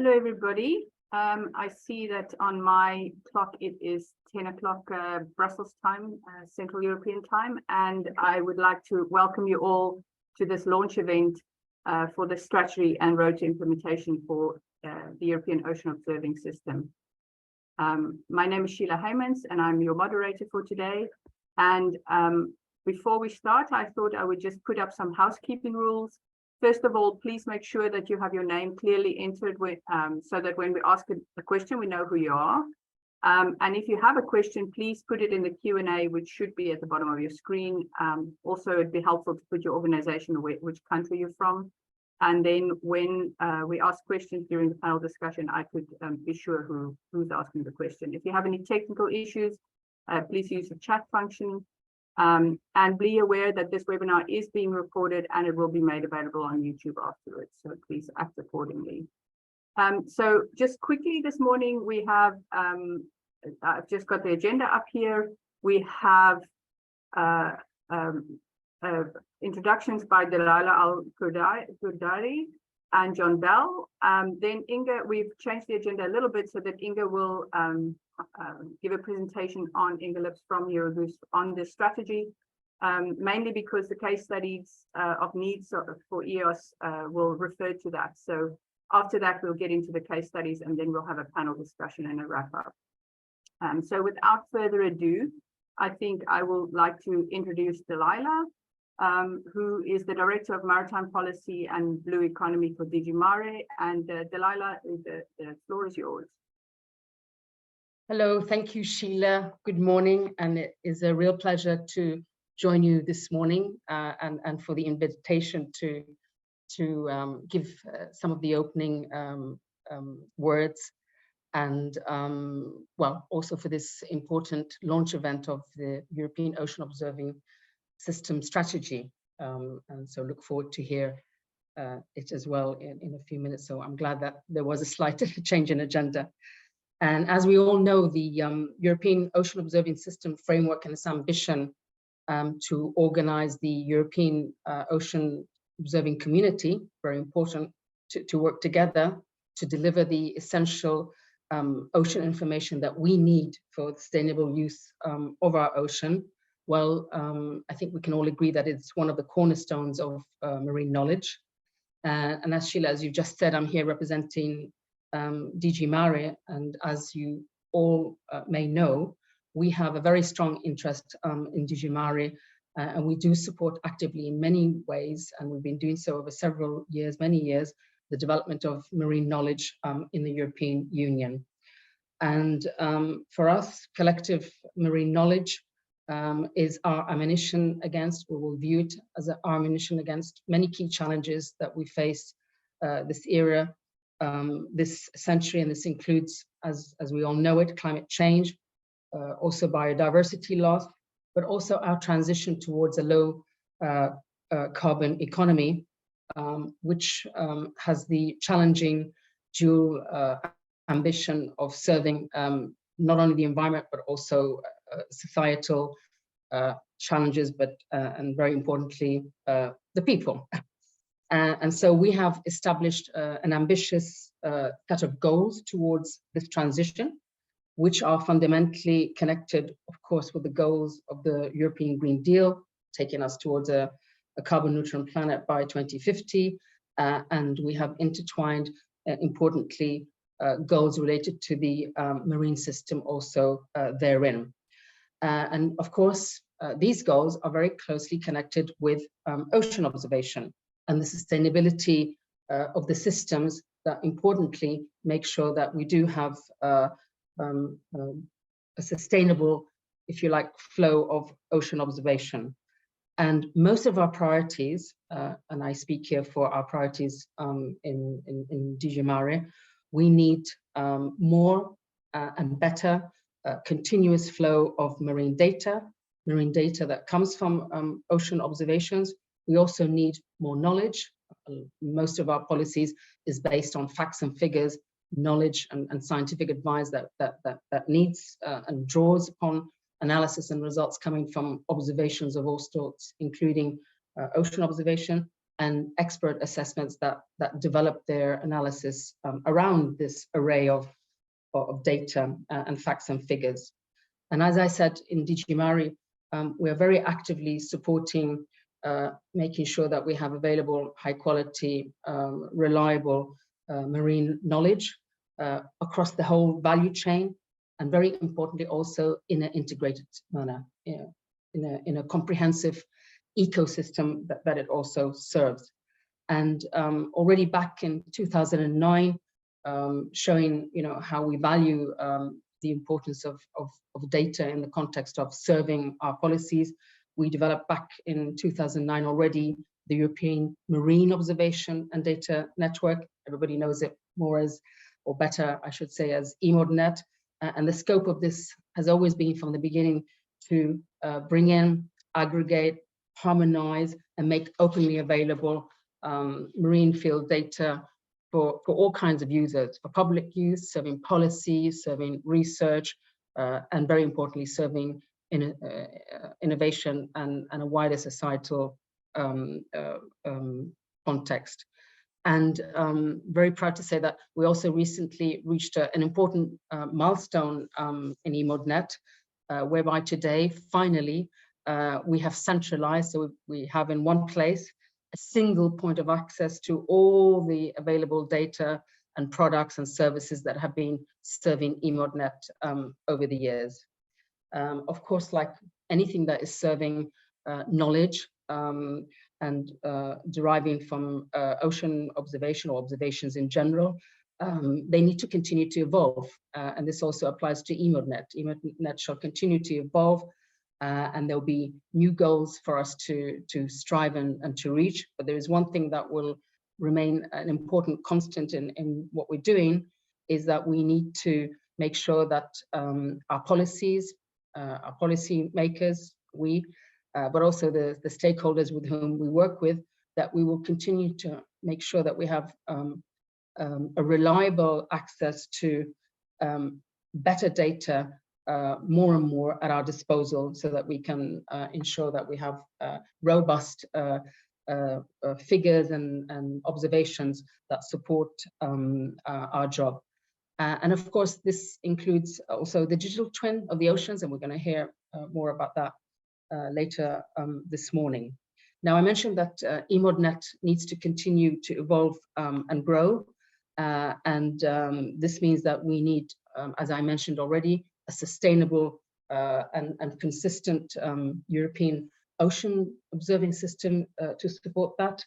Hello, everybody. I see that on my clock it is 10 o'clock Brussels time, Central European time, and I would like to welcome you all to this launch event for the strategy and road to implementation for the European Ocean Observing System. My name is Sheila Heymans, and I'm your moderator for today. And before we start, I thought I would just put up some housekeeping rules. First of all, please make sure that you have your name clearly entered so that when we ask a question, we know who you are. And if you have a question, please put it in the Q&A, which should be at the bottom of your screen. Also, it'd be helpful to put your organization or which country you're from. And then when we ask questions during the panel discussion, I could be sure who's asking the question. If you have any technical issues, please use the chat function. And be aware that this webinar is being recorded and it will be made available on YouTube afterwards. So please act accordingly. So just quickly this morning, we have, I've just got the agenda up here. We have introductions by Delilah Al-Qudari and John Bell. Then Inga, we've changed the agenda a little bit so that Inga will give a presentation on Inga Lips from EOOS on this strategy, mainly because the case studies of needs for EOOS will refer to that. So after that, we'll get into the case studies and then we'll have a panel discussion and a wrap up. So without further ado, I think I would like to introduce Delilah, who is the Director of Maritime Policy and Blue Economy for DG Mare. And Delilah, the floor is yours. Hello, thank you, Sheila. Good morning, and it is a real pleasure to join you this morning and for the invitation to give some of the opening words and well, also for this important launch event of the European Ocean Observing System strategy. And so look forward to hear it as well in a few minutes. So I'm glad that there was a slight change in agenda. And as we all know, the European Ocean Observing System framework and its ambition to organize the European ocean observing community, very important to work together to deliver the essential ocean information that we need for the sustainable use of our ocean. Well, I think we can all agree that it's one of the cornerstones of marine knowledge. And as Sheila, as you just said, I'm here representing DG Mare, and as you all may know, we have a very strong interest in DG Mare, and we do support actively in many ways, and we've been doing so over several years, many years, the development of marine knowledge in the European Union. And for us, collective marine knowledge is our ammunition against, we will view it as our ammunition against many key challenges that we face this era, this century, and this includes, as we all know it, climate change, also biodiversity loss, but also our transition towards a low carbon economy, which has the challenging dual ambition of serving not only the environment, but also societal challenges, but and very importantly, the people. And so we have established an ambitious set of goals towards this transition, which are fundamentally connected, of course, with the goals of the European Green Deal, taking us towards a carbon neutral planet by 2050. And we have intertwined, importantly, goals related to the marine system also therein. And of course, these goals are very closely connected with ocean observation and the sustainability of the systems that importantly make sure that we do have a sustainable, if you like, flow of ocean observation. And most of our priorities, and I speak here for our priorities in DG Mare, we need more and better continuous flow of marine data that comes from ocean observations. We also need more knowledge. Most of our policies is based on facts and figures, knowledge and scientific advice that needs and draws upon analysis and results coming from observations of all sorts, including ocean observation. and expert assessments that develop their analysis around this array of data and facts and figures. And as I said in DG Mari, we are very actively supporting making sure that we have available high quality, reliable marine knowledge across the whole value chain, and very importantly also in an integrated manner, in a comprehensive ecosystem that it also serves. And already back in 2009, showing how we value the importance of data in the context of serving our policies. We developed back in 2009 already the European Marine Observation and Data Network. Everybody knows it more as, or better, I should say, as EMODnet. And the scope of this has always been from the beginning to bring in, aggregate, harmonize, and make openly available marine field data for all kinds of users, for public use, serving policy, serving research, and very importantly, serving innovation and a wider societal context. And very proud to say that we also recently reached an important milestone in EMODnet, whereby today, finally, we have centralized, so we have in one place a single point of access to all the available data and products and services that have been serving EMODnet over the years. Of course, like anything that is serving knowledge and deriving from ocean observation or observations in general, they need to continue to evolve. And this also applies to EMODnet. EMODnet shall continue to evolve, and there'll be new goals for us to strive and to reach. But there is one thing that will remain an important constant in what we're doing, is that we need to make sure that our policies, our policy makers, but also the stakeholders with whom we work with, that we will continue to make sure that we have a reliable access to better data more and more at our disposal, so that we can ensure that we have robust figures and observations that support our job. And of course, this includes also the digital twin of the oceans, and we're going to hear more about that later this morning. Now, I mentioned that EMODnet needs to continue to evolve and grow, and this means that we need, as I mentioned already, a sustainable and consistent European ocean observing system to support that.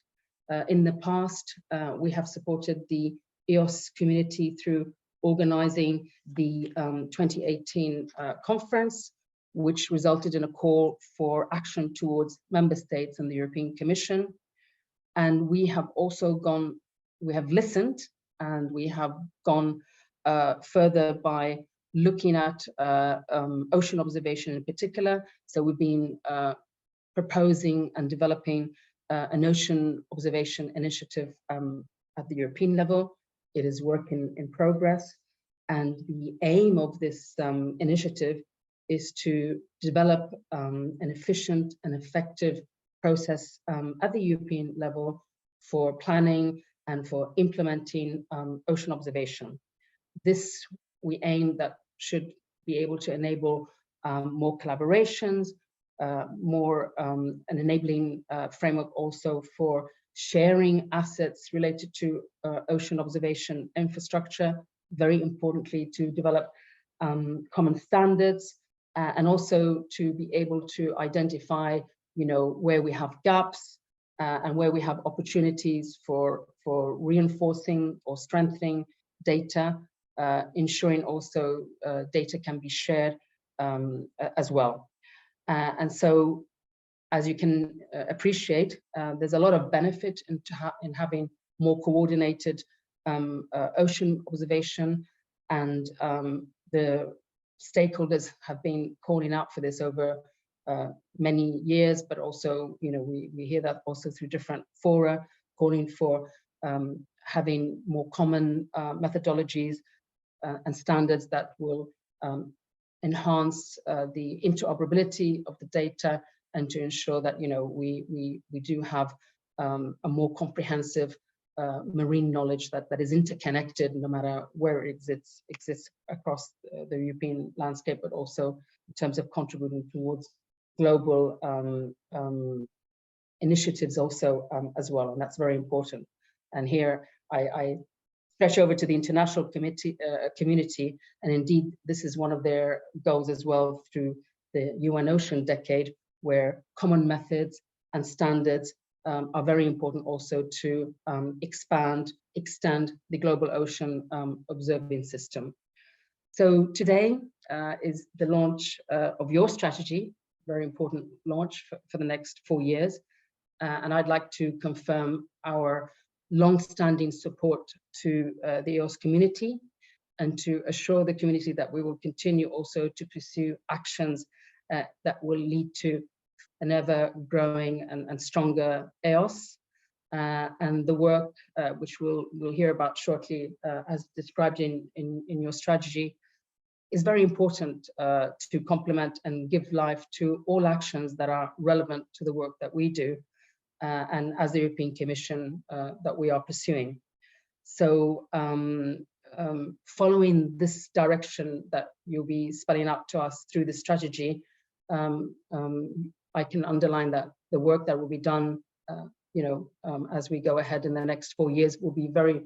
In the past, we have supported the EOOS community through organizing the 2018 conference, which resulted in a call for action towards member states and the European Commission. And we have also listened, and we have gone further by looking at ocean observation in particular. So we've been proposing and developing an ocean observation initiative at the European level. It is work in progress. And the aim of this initiative is to develop an efficient and effective process at the European level for planning and for implementing ocean observation. This, we aim that should be able to enable more collaborations, an enabling framework also for sharing assets related to ocean observation infrastructure, very importantly to develop common standards, and also to be able to identify, where we have gaps and where we have opportunities for reinforcing or strengthening data, ensuring also data can be shared as well. And so, as you can appreciate, there's a lot of benefit in having more coordinated ocean observation, and the stakeholders have been calling out for this over many years, but also, we hear that also through different fora, calling for having more common methodologies and standards that will enhance the interoperability of the data, and to ensure that we do have a more comprehensive marine knowledge that is interconnected no matter where it exists across the European landscape, but also in terms of contributing towards global initiatives also as well, and that's very important. And here I stretch over to the international community, and indeed this is one of their goals as well through the UN Ocean Decade, where common methods and standards are very important also to extend the global ocean observing system. So today is the launch of your strategy, very important launch for the next 4 years. And I'd like to confirm our long-standing support to the EOOS community, and to assure the community that we will continue also to pursue actions that will lead to an ever-growing and stronger EOOS. And the work which we'll hear about shortly, as described in your strategy, is very important to complement and give life to all actions that are relevant to the work that we do, and as the European Commission that we are pursuing. So following this direction that you'll be spelling out to us through the strategy, I can underline that the work that will be done as we go ahead in the next 4 years will be very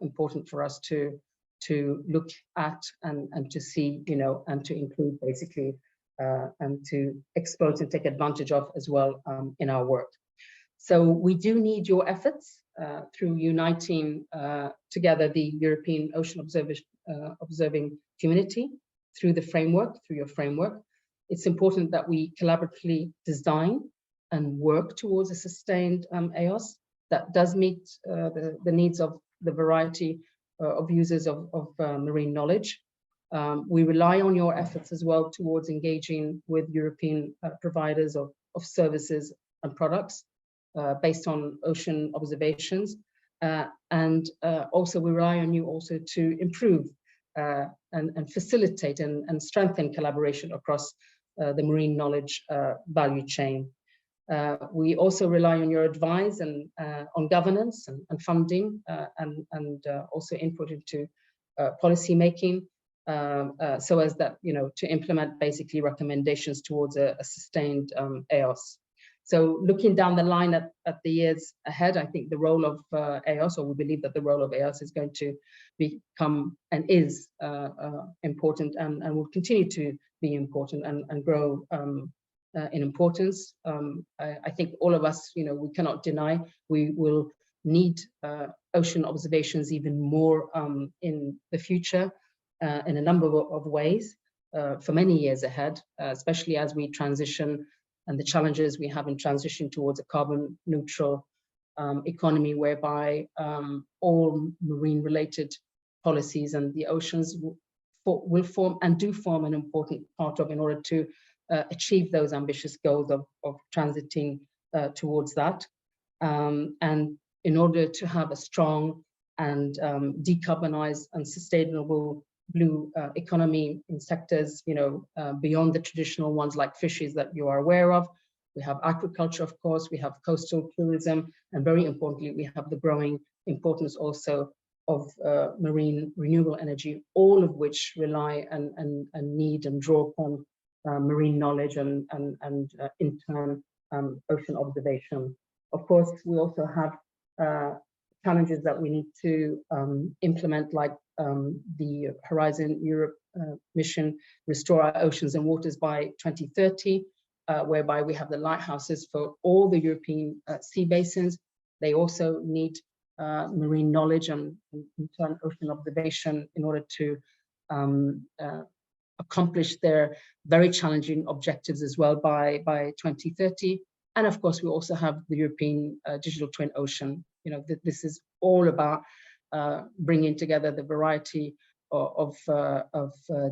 important for us to look at and to see, and to include basically, and to exploit and take advantage of as well in our work. So we do need your efforts through uniting together the European Ocean Observing Community through your framework. It's important that we collaboratively design and work towards a sustained EOOS that does meet the needs of the variety of users of marine knowledge. We rely on your efforts as well towards engaging with European providers of services and products based on ocean observations, and also we rely on you also to improve and facilitate and strengthen collaboration across the marine knowledge value chain. We also rely on your advice and on governance and funding, and also input into policy making, so as that to implement basically recommendations towards a sustained EOOS. So looking down the line at the years ahead, I think the role of EOOS, or we believe that the role of EOOS is going to become and is important, and will continue to be important and grow in importance. I think all of us, we cannot deny we will need ocean observations even more in the future in a number of ways for many years ahead, especially as we transition and the challenges we have in transition towards a carbon neutral economy, whereby all marine related policies and the oceans will form and do form an important part of in order to achieve those ambitious goals of transiting towards that. And in order to have a strong and decarbonized and sustainable blue economy in sectors, beyond the traditional ones like fisheries that you are aware of. We have agriculture, of course, we have coastal tourism, and very importantly, we have the growing importance also of marine renewable energy, all of which rely and need and draw upon marine knowledge and in turn ocean observation. Of course, we also have challenges that we need to implement, like the Horizon Europe mission, Restore Our Oceans and Waters by 2030, whereby we have the lighthouses for all the European sea basins. They also need marine knowledge and in turn ocean observation in order to accomplish their very challenging objectives as well by 2030. And of course, we also have the European Digital Twin Ocean. This is all about bringing together the variety of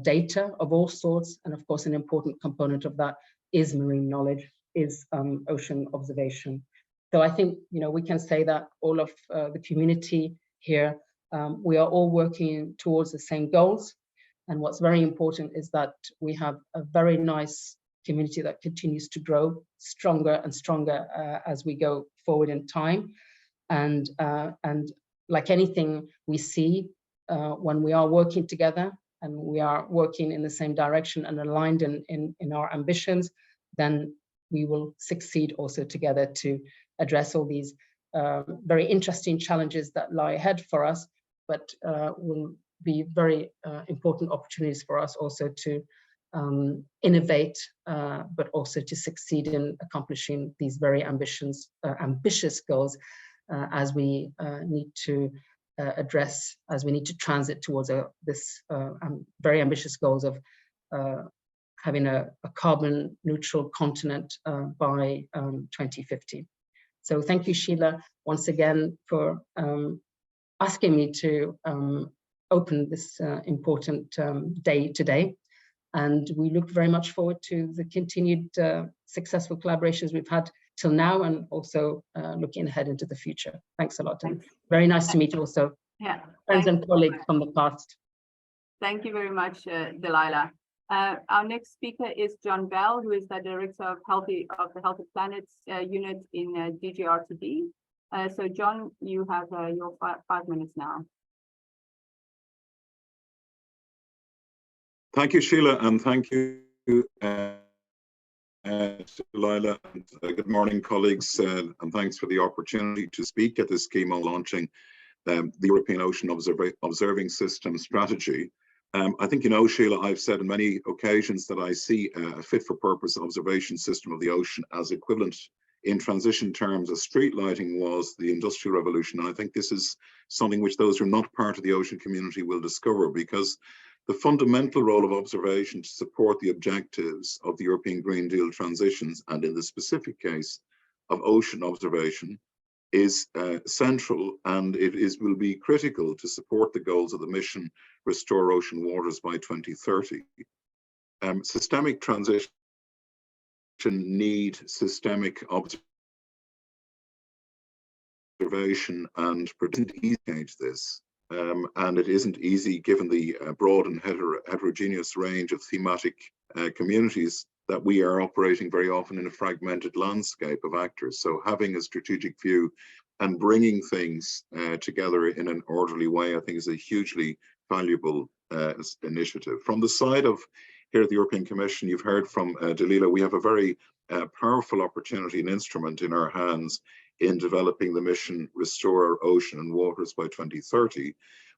data of all sorts. And of course, an important component of that is marine knowledge, is ocean observation. So I think, we can say that all of the community here, we are all working towards the same goals. And what's very important is that we have a very nice community that continues to grow stronger and stronger as we go forward in time. And like anything we see, when we are working together and we are working in the same direction and aligned in our ambitions, then we will succeed also together to address all these very interesting challenges that lie ahead for us, but will be very important opportunities for us also to innovate, but also to succeed in accomplishing these very ambitious goals as we need to address, as we need to transit towards this very ambitious goals of having a carbon neutral continent by 2050. So thank you, Sheila, once again for asking me to open this important day today. And we look very much forward to the continued successful collaborations we've had till now, and also looking ahead into the future. Thanks a lot. And very nice to meet also friends and colleagues from the past. Thank you very much, Delilah. Our next speaker is John Bell, who is the Director of the Healthy Planets unit in DG RTD. So John, you have your 5 minutes now. Thank you, Sheila, and thank you, Delilah. Good morning, colleagues, and thanks for the opportunity to speak at this scheme on launching the European Ocean Observing System strategy. I think you know, Sheila, I've said on many occasions that I see a fit-for-purpose observation system of the ocean as equivalent in transition terms as street lighting was the Industrial Revolution. And I think this is something which those who are not part of the ocean community will discover, because the fundamental role of observation to support the objectives of the European Green Deal transitions, and in the specific case of ocean observation, is central, and will be critical to support the goals of the mission Restore Ocean Waters by 2030. Systemic transition need systemic observation, and pretend easy to change this. And it isn't easy given the broad and heterogeneous range of thematic communities that we are operating very often in a fragmented landscape of actors. So having a strategic view and bringing things together in an orderly way, I think, is a hugely valuable initiative. From the side of here at the European Commission, you've heard from Delilah, we have a very powerful opportunity and instrument in our hands in developing the mission Restore Our Ocean and Waters by 2030,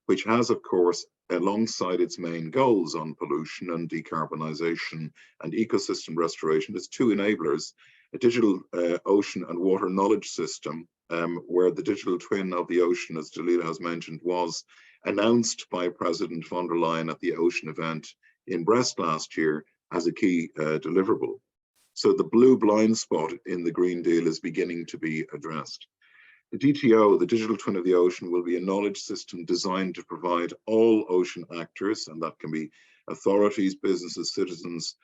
which has, of course, alongside its main goals on pollution and decarbonisation and ecosystem restoration, there's two enablers: a digital ocean and water knowledge system, where the digital twin of the ocean, as Delilah has mentioned, was announced by President von der Leyen at the ocean event in Brest last year as a key deliverable. So the blue blind spot in the Green Deal is beginning to be addressed. The DTO, the digital twin of the ocean, will be a knowledge system designed to provide all ocean actors, and that can be authorities, businesses, citizens,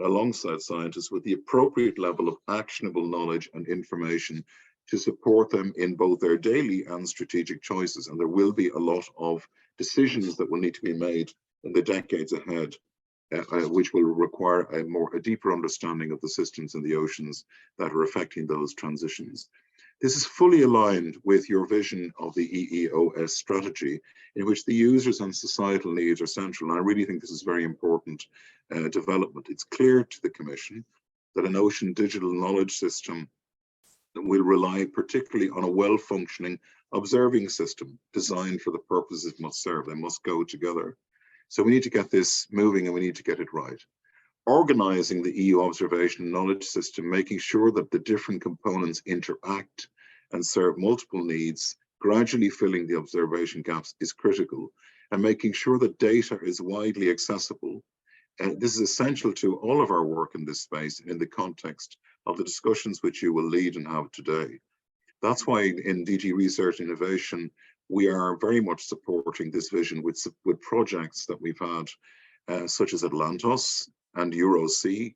alongside scientists, with the appropriate level of actionable knowledge and information to support them in both their daily and strategic choices. And there will be a lot of decisions that will need to be made in the decades ahead, which will require a deeper understanding of the systems in the oceans that are affecting those transitions. This is fully aligned with your vision of the EOOS strategy, in which the users and societal needs are central. And I really think this is very important development. It's clear to the Commission that an ocean digital knowledge system will rely particularly on a well-functioning observing system designed for the purposes it must serve. They must go together. So we need to get this moving, and we need to get it right. Organizing the EU observation knowledge system, making sure that the different components interact and serve multiple needs, gradually filling the observation gaps, is critical, and making sure that data is widely accessible. This is essential to all of our work in this space in the context of the discussions which you will lead and have today. That's why in DG Research and Innovation, we are very much supporting this vision with projects that we've had, such as Atlantos and EOOS,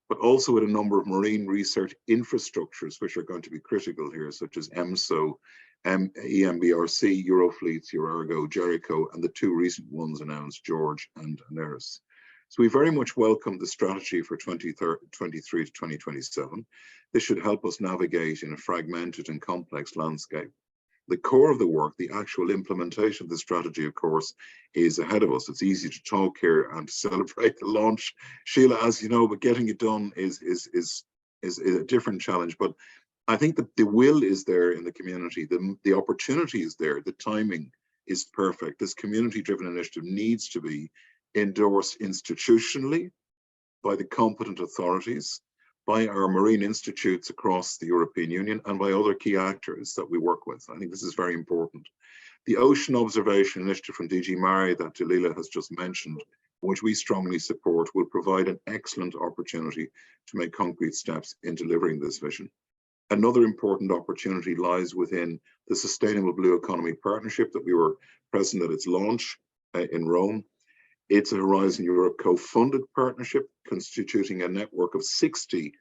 but also with a number of marine research infrastructures which are going to be critical here, such as EMSO, EMBRC, Eurofleets, Eurargo, Jericho, and the two recent ones announced, George and Neris. So we very much welcome the strategy for 2023 to 2027. This should help us navigate in a fragmented and complex landscape. The core of the work, the actual implementation of the strategy, of course, is ahead of us. It's easy to talk here and to celebrate the launch, Sheila, as you know, but getting it done is a different challenge. But I think that the will is there in the community, the opportunity is there, the timing is perfect. This community-driven initiative needs to be endorsed institutionally by the competent authorities, by our marine institutes across the European Union, and by other key actors that we work with. I think this is very important. The Ocean Observation Initiative from DG Mare that Dalila has just mentioned, which we strongly support, will provide an excellent opportunity to make concrete steps in delivering this vision. Another important opportunity lies within the Sustainable Blue Economy Partnership that we were present at its launch in Rome. It's a Horizon Europe co-funded partnership constituting a network of 60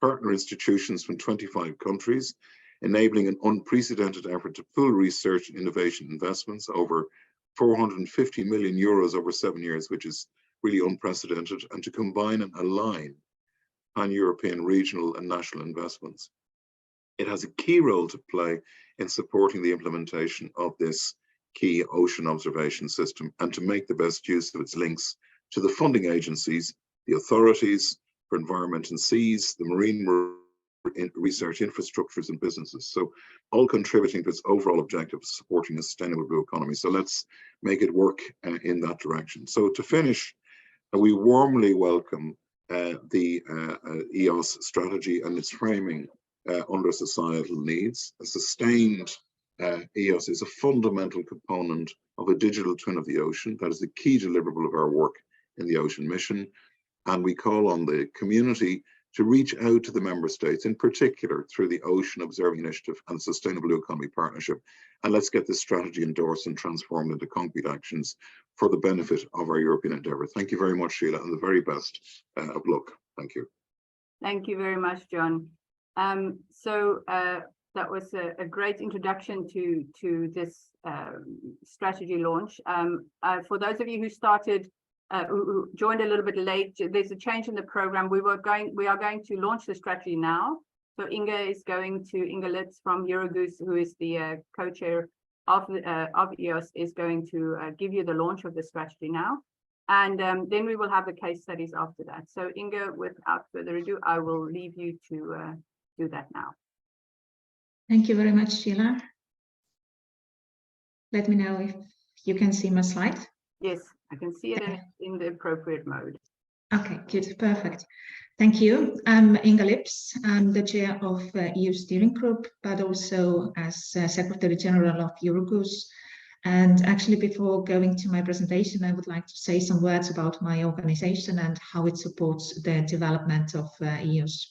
partner institutions from 25 countries, enabling an unprecedented effort to pool research and innovation investments over 450 million euros over 7 years, which is really unprecedented, and to combine and align pan-European, regional and national investments. It has a key role to play in supporting the implementation of this key ocean observation system and to make the best use of its links to the funding agencies, the authorities for environment and seas, the marine research infrastructures and businesses. So all contributing to its overall objective of supporting a sustainable blue economy. So let's make it work in that direction. So to finish, we warmly welcome the EOOS strategy and its framing under societal needs. A sustained EOOS is a fundamental component of a digital twin of the ocean. That is the key deliverable of our work in the ocean mission. And we call on the community to reach out to the member states, in particular through the Ocean Observing Initiative and Sustainable Blue Economy Partnership. And let's get this strategy endorsed and transformed into concrete actions for the benefit of our European endeavour. Thank you very much, Sheila, and the very best of luck. Thank you. Thank you very much, John. That was a great introduction to this strategy launch. For those of you who joined a little bit late, there's a change in the program. We are going to launch the strategy now. So Inge Litz from EOOS, who is the co-chair of EOOS, is going to give you the launch of the strategy now. And then we will have the case studies after that. So Inge, without further ado, I will leave you to do that now. Thank you very much, Sheila. Let me know if you can see my slide. Yes, I can see it in the appropriate mode. Okay, good, perfect. Thank you. I'm Inge Litz. I'm the chair of EU Steering Group, but also as Secretary General of EOOS. And actually, before going to my presentation, I would like to say some words about my organization and how it supports the development of EOOS.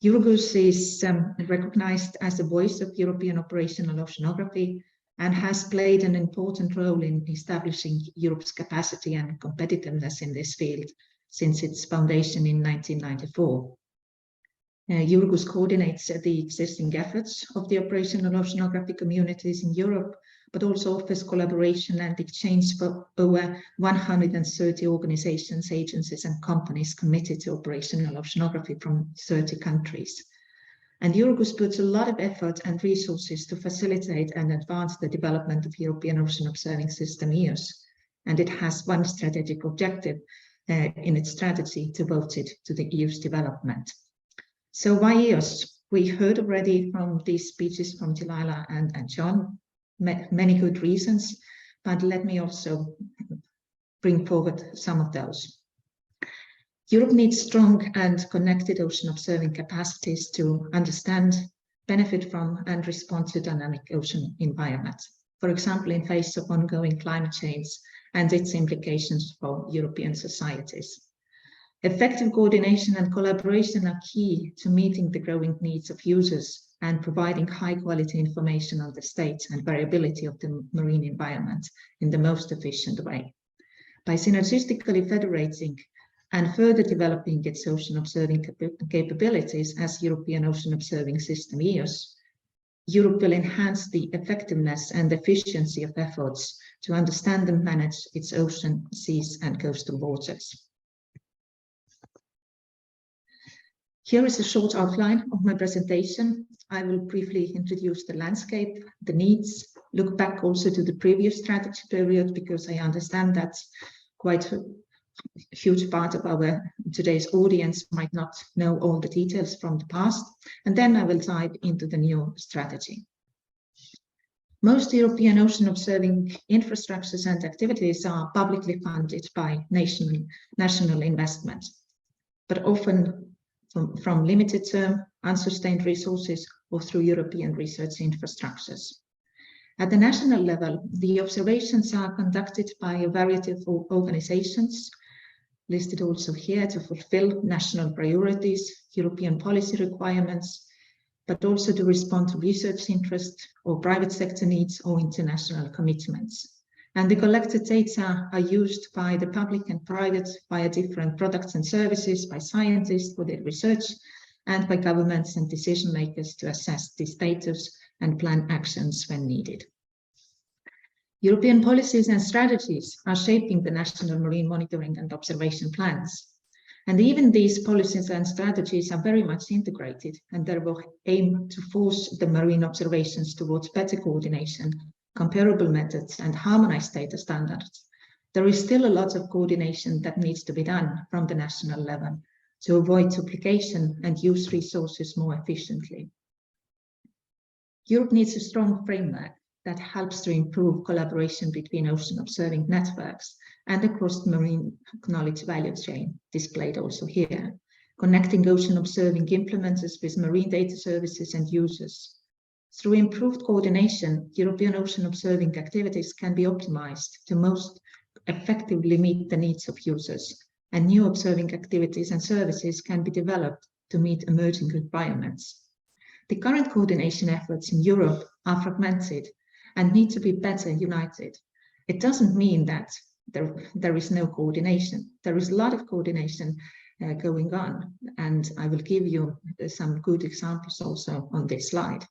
EOOS is recognized as the voice of European operational oceanography and has played an important role in establishing Europe's capacity and competitiveness in this field since its foundation in 1994. EOOS coordinates the existing efforts of the operational oceanography communities in Europe, but also offers collaboration and exchange for over 130 organizations, agencies, and companies committed to operational oceanography from 30 countries. And EOOS puts a lot of effort and resources to facilitate and advance the development of European Ocean Observing System, EOOS. And it has one strategic objective in its strategy devoted to the EOOS development. So why EOOS? We heard already from these speeches from Dalila and John, many good reasons, but let me also bring forward some of those. Europe needs strong and connected ocean observing capacities to understand, benefit from, and respond to dynamic ocean environment. For example, in face of ongoing climate change and its implications for European societies. Effective coordination and collaboration are key to meeting the growing needs of users and providing high-quality information on the state and variability of the marine environment in the most efficient way. By synergistically federating and further developing its ocean observing capabilities as European Ocean Observing System, EOOS, Europe will enhance the effectiveness and efficiency of efforts to understand and manage its ocean, seas, and coastal waters. Here is a short outline of my presentation. I will briefly introduce the landscape, the needs, look back also to the previous strategy period, because I understand that quite a huge part of our today's audience might not know all the details from the past. And then I will dive into the new strategy. Most European ocean observing infrastructures and activities are publicly funded by national investment, but often from limited term, unsustained resources, or through European research infrastructures. At the national level, the observations are conducted by a variety of organizations, listed also here, to fulfill national priorities, European policy requirements, but also to respond to research interest or private sector needs or international commitments. And the collected data are used by the public and private via different products and services, by scientists for their research, and by governments and decision makers to assess the status and plan actions when needed. European policies and strategies are shaping the national marine monitoring and observation plans. And even these policies and strategies are very much integrated, and therefore aim to force the marine observations towards better coordination, comparable methods, and harmonized data standards. There is still a lot of coordination that needs to be done from the national level to avoid duplication and use resources more efficiently. Europe needs a strong framework that helps to improve collaboration between ocean observing networks and across the marine knowledge value chain, displayed also here, connecting ocean observing implementers with marine data services and users. Through improved coordination, European ocean observing activities can be optimized to most effectively meet the needs of users, and new observing activities and services can be developed to meet emerging requirements. The current coordination efforts in Europe are fragmented and need to be better united. It doesn't mean that there is no coordination. There is a lot of coordination going on, and I will give you some good examples also on this slide.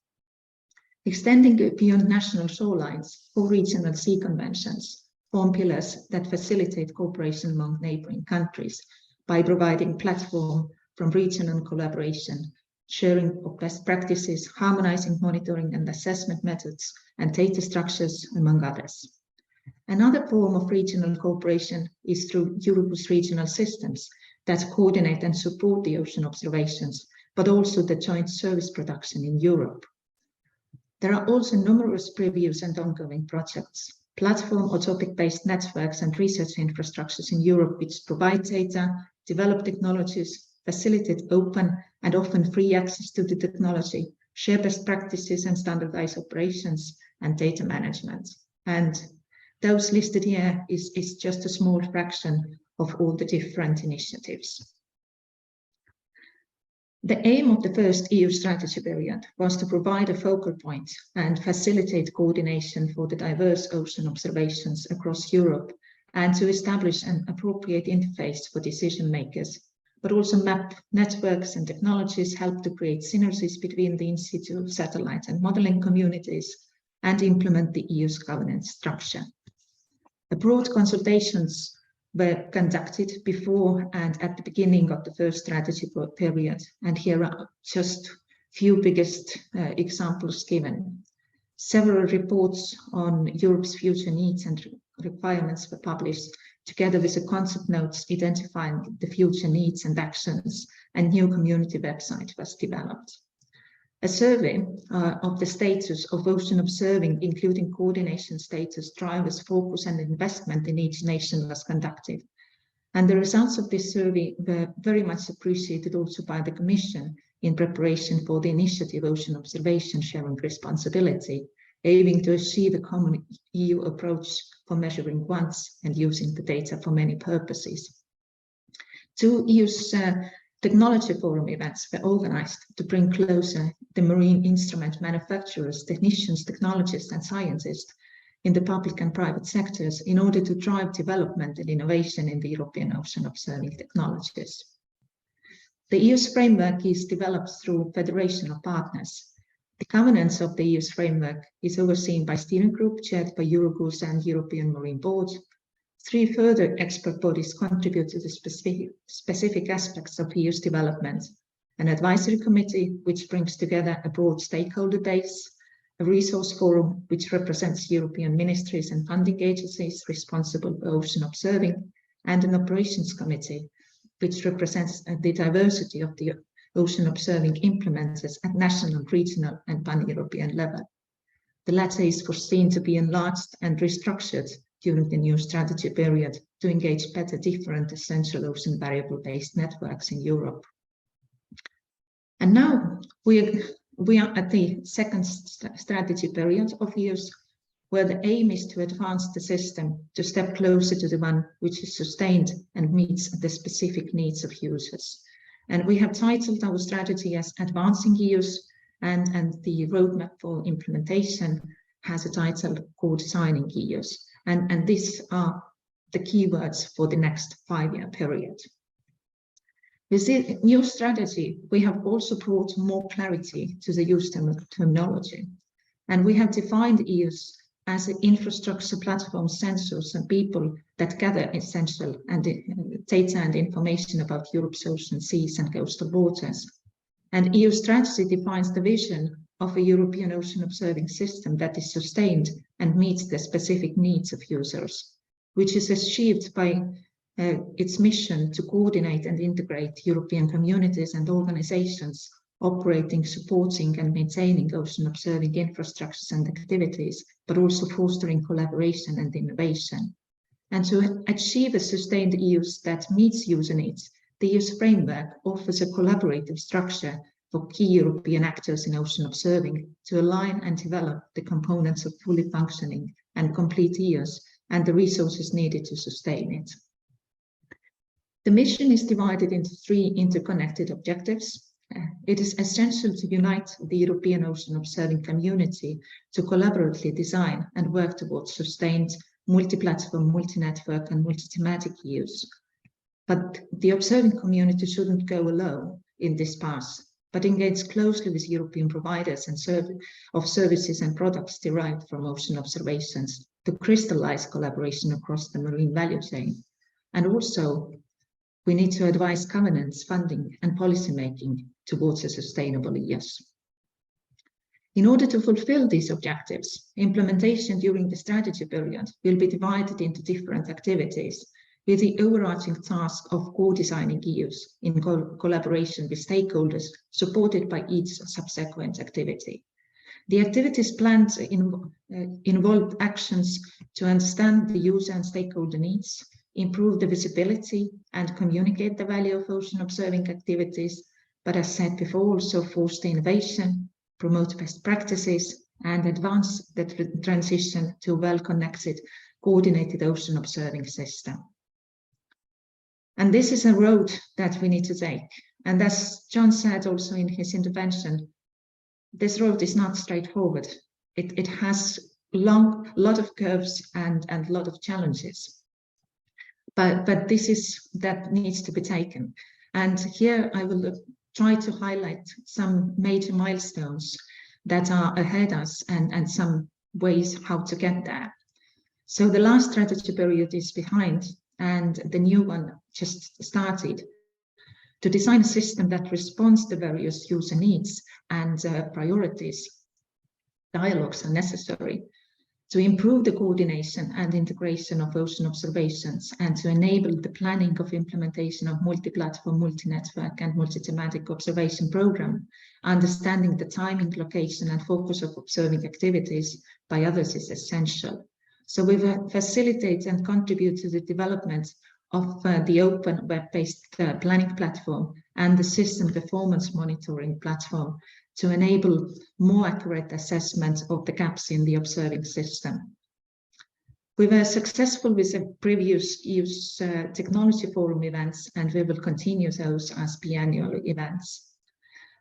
Extending beyond national shorelines, 4 regional sea conventions form pillars that facilitate cooperation among neighboring countries by providing platform from regional collaboration, sharing of best practices, harmonizing monitoring and assessment methods, and data structures, among others. Another form of regional cooperation is through EOOS regional systems that coordinate and support the ocean observations, but also the joint service production in Europe. There are also numerous previews and ongoing projects, platform or topic-based networks and research infrastructures in Europe which provide data, develop technologies, facilitate open and often free access to the technology, share best practices and standardize operations and data management. And those listed here is just a small fraction of all the different initiatives. The aim of the first EU strategy period was to provide a focal point and facilitate coordination for the diverse ocean observations across Europe, and to establish an appropriate interface for decision makers, but also map networks and technologies, help to create synergies between the in-situ satellite and modeling communities, and implement the EU's governance structure. The broad consultations were conducted before and at the beginning of the first strategy period, and here are just few biggest examples given. Several reports on Europe's future needs and requirements were published, together with the concept notes identifying the future needs and actions, and new community website was developed. A survey of the status of ocean observing, including coordination status, drivers, focus, and investment in each nation was conducted. And the results of this survey were very much appreciated also by the Commission in preparation for the initiative Ocean Observation Sharing Responsibility, aiming to achieve a common EU approach for measuring once and using the data for many purposes. 2 EOOS technology forum events were organized to bring closer the marine instrument manufacturers, technicians, technologists, and scientists in the public and private sectors in order to drive development and innovation in the European ocean observing technologies. The EOOS framework is developed through federation of partners. The governance of the EOOS framework is overseen by steering group chaired by EOOS and European Marine Board. 3 further expert bodies contribute to the specific aspects of EOOS development, an advisory committee which brings together a broad stakeholder base, a resource forum which represents European ministries and funding agencies responsible for ocean observing, and an operations committee which represents the diversity of the ocean observing implementers at national, regional and pan-European level. The latter is foreseen to be enlarged and restructured during the new strategy period to engage better different essential ocean variable-based networks in Europe. And now we are at the second strategy period of EOOS, where the aim is to advance the system to step closer to the one which is sustained and meets the specific needs of users. And we have titled our strategy as Advancing EOOS, and the roadmap for implementation has a title called Designing EOOS. And these are the keywords for the next 5-year period. With the new strategy, we have also brought more clarity to the use terminology. And we have defined EOOS as an infrastructure platform, sensors and people that gather essential and data and information about Europe's ocean, seas and coastal waters. And EOOS strategy defines the vision of a European ocean observing system that is sustained and meets the specific needs of users, which is achieved by its mission to coordinate and integrate European communities and organizations operating, supporting and maintaining ocean observing infrastructures and activities, but also fostering collaboration and innovation. And to achieve a sustained EOOS that meets user needs, the EOOS Framework offers a collaborative structure for key European actors in ocean observing to align and develop the components of fully functioning and complete EOOS and the resources needed to sustain it. The mission is divided into 3 interconnected objectives. It is essential to unite the European ocean observing community to collaboratively design and work towards sustained multi-platform, multi-network and multi-thematic EOOS. But the observing community shouldn't go alone in this path, but engage closely with European providers and services and products derived from ocean observations to crystallize collaboration across the marine value chain. And also, we need to advise governance, funding and policy making towards a sustainable EOOS. In order to fulfill these objectives, implementation during the strategy period will be divided into different activities with the overarching task of co-designing EOOS in collaboration with stakeholders supported by each subsequent activity. The activities planned involve actions to understand the user and stakeholder needs, improve the visibility and communicate the value of ocean observing activities, but as said before, also foster innovation, promote best practices, and advance the transition to a well-connected, coordinated ocean observing system. And this is a road that we need to take. And as John said also in his intervention, this road is not straightforward. It has a lot of curves and a lot of challenges. But this is that needs to be taken. And here I will try to highlight some major milestones that are ahead of us and some ways how to get there. So the last strategy period is behind and the new one just started. To design a system that responds to various user needs and priorities, dialogues are necessary to improve the coordination and integration of ocean observations and to enable the planning of implementation of multi-platform, multi-network and multi-thematic observation program. Understanding the timing, location and focus of observing activities by others is essential. So we will facilitate and contribute to the development of the open web-based planning platform and the system performance monitoring platform to enable more accurate assessment of the gaps in the observing system. We were successful with the previous EOOS Technology Forum events, and we will continue those as biannual events.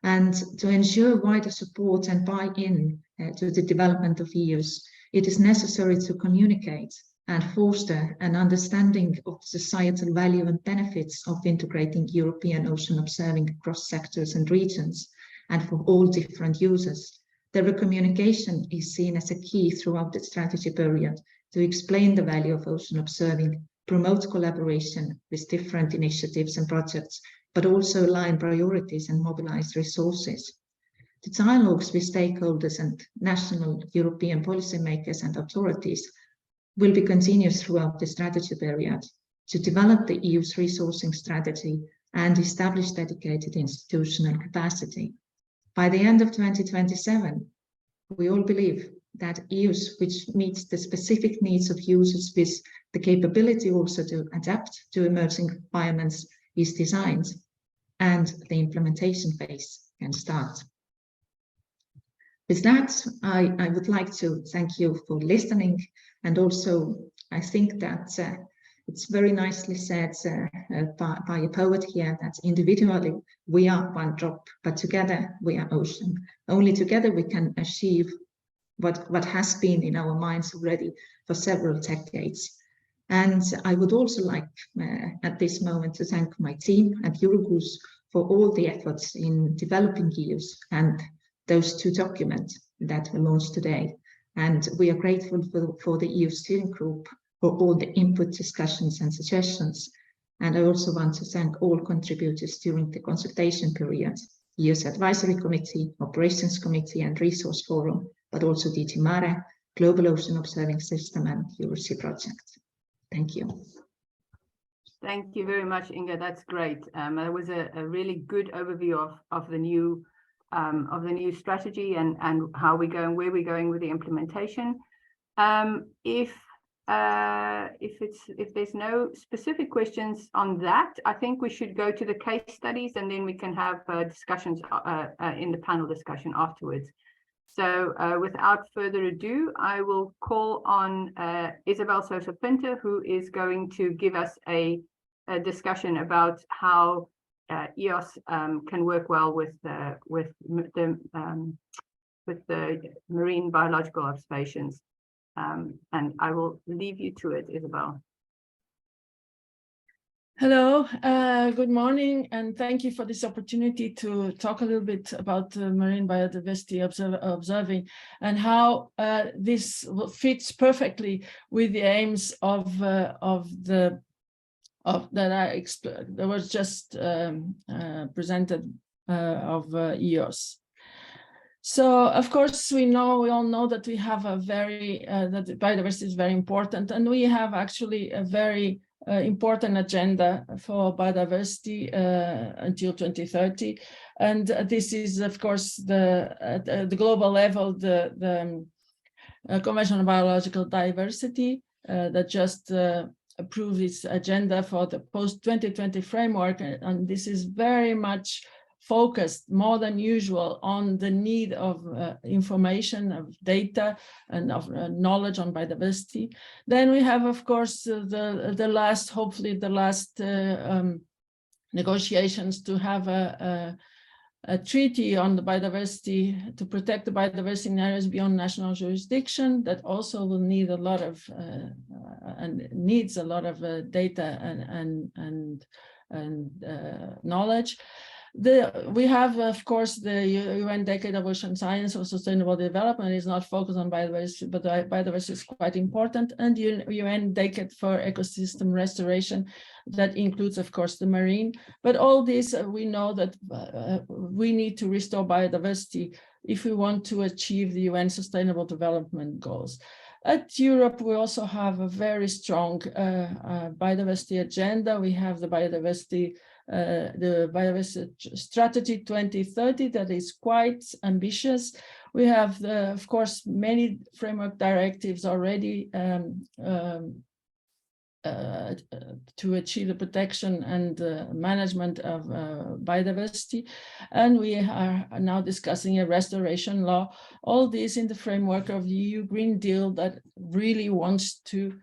And to ensure wider support and buy-in to the development of EOOS, it is necessary to communicate and foster an understanding of societal value and benefits of integrating European ocean observing across sectors and regions and for all different users. The communication is seen as a key throughout the strategy period to explain the value of ocean observing, promote collaboration with different initiatives and projects but also align priorities and mobilize resources. The dialogues with stakeholders and national European policymakers and authorities will be continuous throughout the strategy period to develop the EU's resourcing strategy and establish dedicated institutional capacity. By the end of 2027, we all believe that EOOS, which meets the specific needs of users with the capability also to adapt to emerging requirements, is designed, and the implementation phase can start. With that, I would like to thank you for listening, and also I think that it's very nicely said by a poet here that individually we are one drop, but together we are ocean. Only together we can achieve what has been in our minds already for several decades. And I would also like at this moment to thank my team at EOOS for all the efforts in developing EOOS and those two documents that were launched today. And we are grateful for the EOOS steering group for all the input, discussions and suggestions. And I also want to thank all contributors during the consultation period, EOOS Advisory Committee, Operations Committee and Resource Forum, but also DG Mare, Global Ocean Observing System and EOOS Project. Thank you. Thank you very much, Inga. That's great. That was a really good overview of the new strategy and how we go and where we're going with the implementation. If there's no specific questions on that, I think we should go to the case studies, and then we can have discussions in the panel discussion afterwards. So without further ado, I will call on Isabel Sosa Pinto, who is going to give us a discussion about how EOOS can work well with the marine biological observations. And I will leave you to it, Isabel. Hello, good morning, and thank you for this opportunity to talk a little bit about marine biodiversity observing and how this fits perfectly with the aims of that was just presented of EOOS. So, of course, we all know that we have a that biodiversity is very important, and we have actually a very important agenda for biodiversity until 2030. And this is, of course, at the global level, the Convention on Biological Diversity that just approved its agenda for the post-2020 framework. And this is very much focused more than usual on the need of information, of data, and of knowledge on biodiversity. Then we have, of course, hopefully the last negotiations to have a treaty on the biodiversity, to protect the biodiversity in areas beyond national jurisdiction, that also will need a lot of needs a lot of data and knowledge. We have, of course, the UN Decade of Ocean Science or Sustainable Development is not focused on biodiversity, but biodiversity is quite important, and UN Decade for Ecosystem Restoration that includes, of course, the marine. But all this, we know that we need to restore biodiversity if we want to achieve the UN Sustainable Development Goals. At Europe, we also have a very strong biodiversity agenda. We have the biodiversity Strategy 2030 that is quite ambitious. We have, of course, many framework directives already to achieve the protection and management of biodiversity. And we are now discussing a restoration law, all this in the framework of the EU Green Deal that really wants to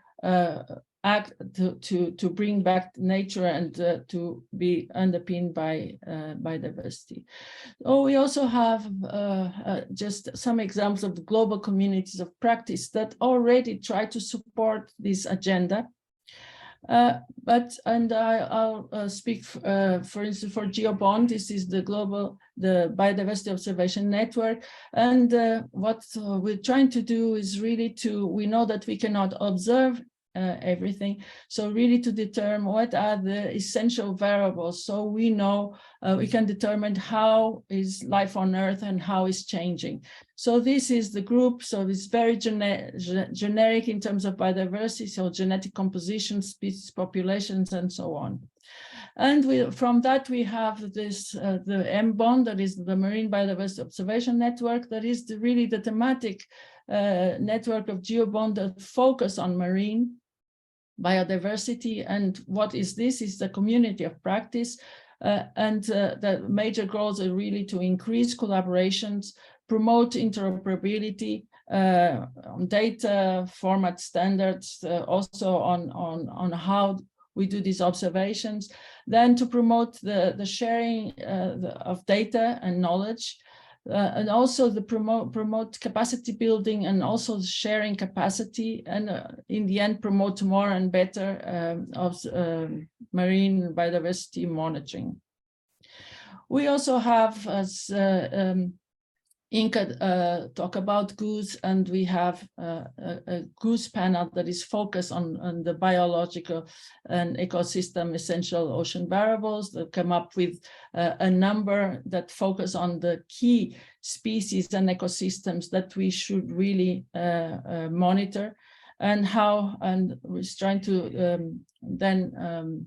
act to bring back nature and to be underpinned by biodiversity. We also have just some examples of the global communities of practice that already try to support this agenda. I'll speak, for instance, for GeoBond. This is the Biodiversity Observation Network. And what we're trying to do is really we know that we cannot observe everything. So really to determine what are the essential variables, so we know we can determine how is life on Earth and how is changing. So this is the group. So it's very generic in terms of biodiversity, so genetic composition, species, populations, and so on. And from that, we have this, the MBON, that is the Marine Biodiversity Observation Network, that is really the thematic network of GeoBond that focus on marine biodiversity. And what is this? Is the community of practice. The major goals are really to increase collaborations, promote interoperability on data format standards, also on how we do these observations, then to promote the sharing of data and knowledge, and also the promote capacity building and also sharing capacity, and in the end promote more and better marine biodiversity monitoring. We also have, as Inka talk about GEOOS, and we have a GEOOS panel that is focused on the biological and ecosystem essential ocean variables, that come up with a number that focus on the key species and ecosystems that we should really monitor, and how, and we're trying to then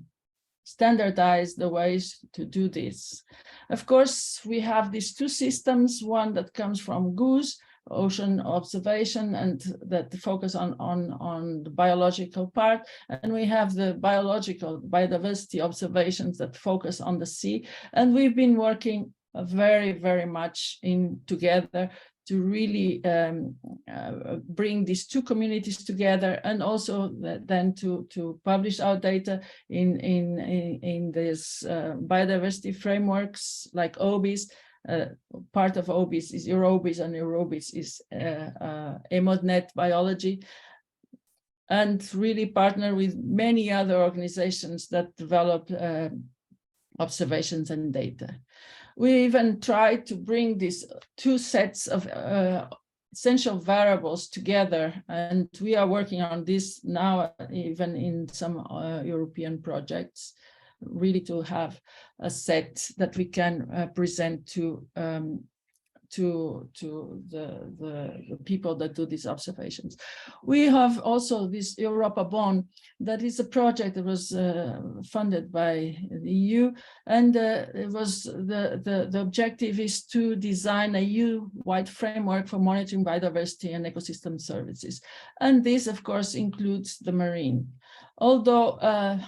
standardize the ways to do this. Of course, we have these two systems, one that comes from GEOOS, ocean observation, and that focus on the biological part. And we have the biological biodiversity observations that focus on the sea. And we've been working very, very much together to really bring these two communities together, and also then to publish our data in this biodiversity frameworks like EOOS. Part of EOOS is EOOS, and EOOS is EMODNet biology, and really partner with many other organizations that develop observations and data. We even try to bring these two sets of essential variables together, and we are working on this now, even in some European projects, really to have a set that we can present to the people that do these observations. We have also this Europa Bond, that is a project that was funded by the EU, and it was the objective is to design a EU-wide framework for monitoring biodiversity and ecosystem services. And this, of course, includes the marine. Although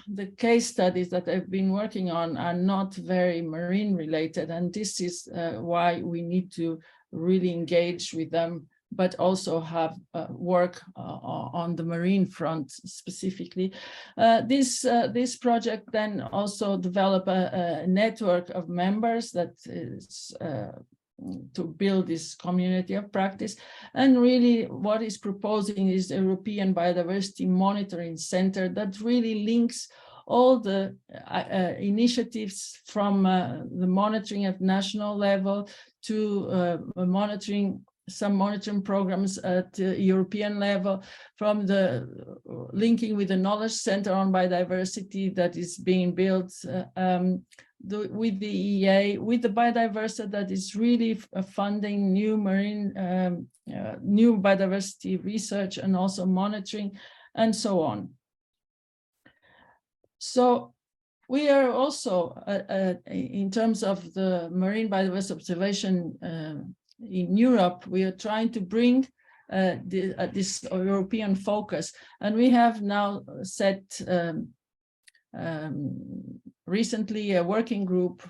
the case studies that I've been working on are not very marine related, and this is why we need to really engage with them, but also have work on the marine front specifically. This project then also develop a network of members that is to build this community of practice. And really what is proposing is the European Biodiversity Monitoring Center that really links all the initiatives from the monitoring at national level to some monitoring programs at the European level, from the linking with the knowledge center on biodiversity that is being built with the EA, with the biodiversity that is really funding new marine, new biodiversity research and also monitoring, and so on. So we are also, in terms of the marine biodiversity observation in Europe, we are trying to bring this European focus, and we have now set recently a working group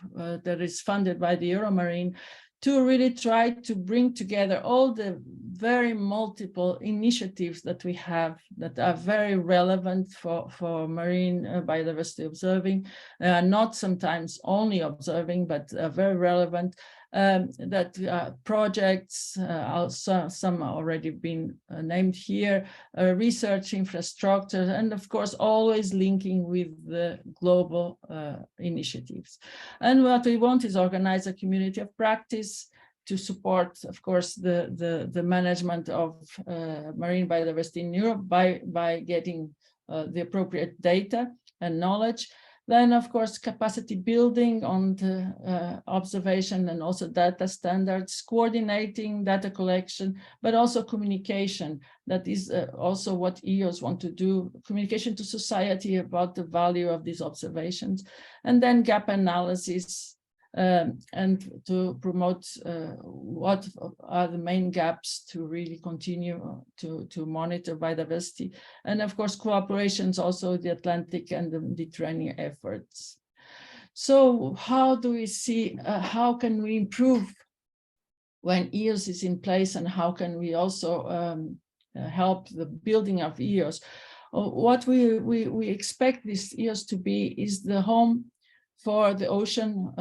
that is funded by the Euromarine to really try to bring together all the very multiple initiatives that we have that are very relevant for marine biodiversity observing, not sometimes only observing, but very relevant. That projects, also some already been named here, research infrastructure, and of course always linking with the global initiatives. And what we want is organize a community of practice to support, of course, the management of marine biodiversity in Europe by getting the appropriate data and knowledge. Then, of course, capacity building on the observation and also data standards, coordinating data collection, but also communication. That is also what EOOS want to do, communication to society about the value of these observations. And then gap analysis, and to promote what are the main gaps to really continue to monitor biodiversity. And of course, cooperations also the Atlantic and the Mediterranean efforts. So how do we see, how can we improve when EOOS is in place, and how can we also help the building of EOOS? What we expect this EOOS to be is the home for the ocean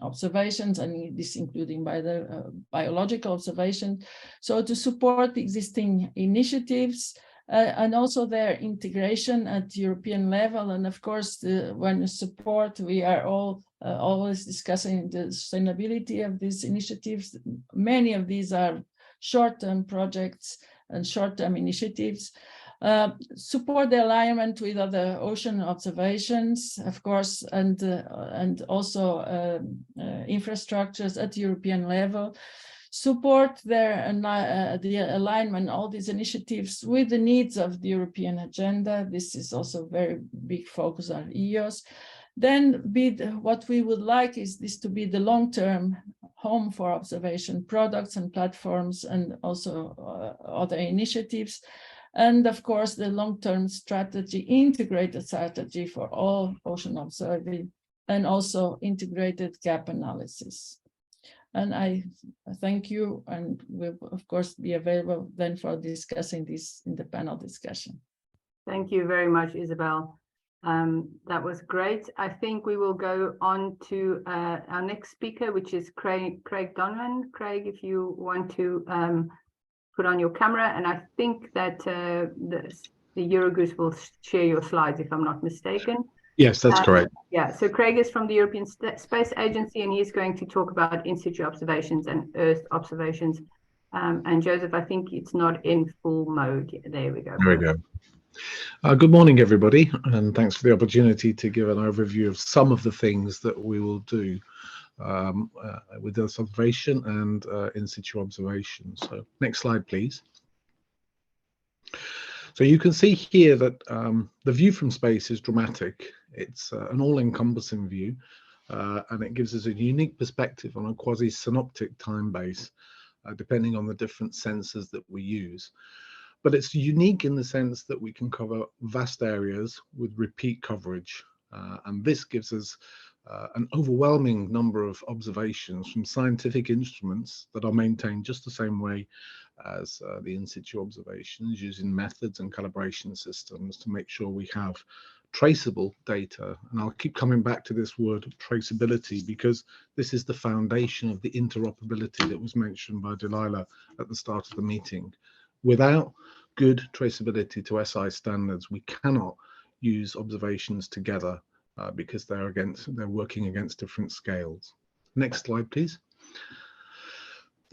observations, and this including by the biological observation. So to support the existing initiatives and also their integration at European level. And of course, when you support, we are all always discussing the sustainability of these initiatives. Many of these are short-term projects and short-term initiatives. Support the alignment with other ocean observations, of course, and also infrastructures at European level. Support the alignment, all these initiatives with the needs of the European agenda. This is also a very big focus on EOOS. Then what we would like is this to be the long-term home for observation products and platforms, and also other initiatives. And of course, the long-term strategy, integrated strategy for all ocean observing, and also integrated gap analysis. And I thank you, and will of course be available then for discussing this in the panel discussion. Thank you very much, Isabel. That was great. I think we will go on to our next speaker, which is Craig Donovan. Craig, if you want to put on your camera, and I think that the EOOS will share your slides, if I'm not mistaken. Yes, that's correct. Yeah, so Craig is from the European Space Agency, and he's going to talk about in-situ observations and Earth observations. And Joseph, I think it's not in full mode. There we go. There we go. Good morning, everybody, and thanks for the opportunity to give an overview of some of the things that we will do with Earth observation and in-situ observation. So next slide, please. So you can see here that the view from space is dramatic. It's an all-encompassing view, and it gives us a unique perspective on a quasi-synoptic time base, depending on the different sensors that we use. But it's unique in the sense that we can cover vast areas with repeat coverage, and this gives us an overwhelming number of observations from scientific instruments that are maintained just the same way as the in-situ observations, using methods and calibration systems to make sure we have traceable data. And I'll keep coming back to this word traceability, because this is the foundation of the interoperability that was mentioned by Delilah at the start of the meeting. Without good traceability to SI standards, we cannot use observations together because they're working against different scales. Next slide, please.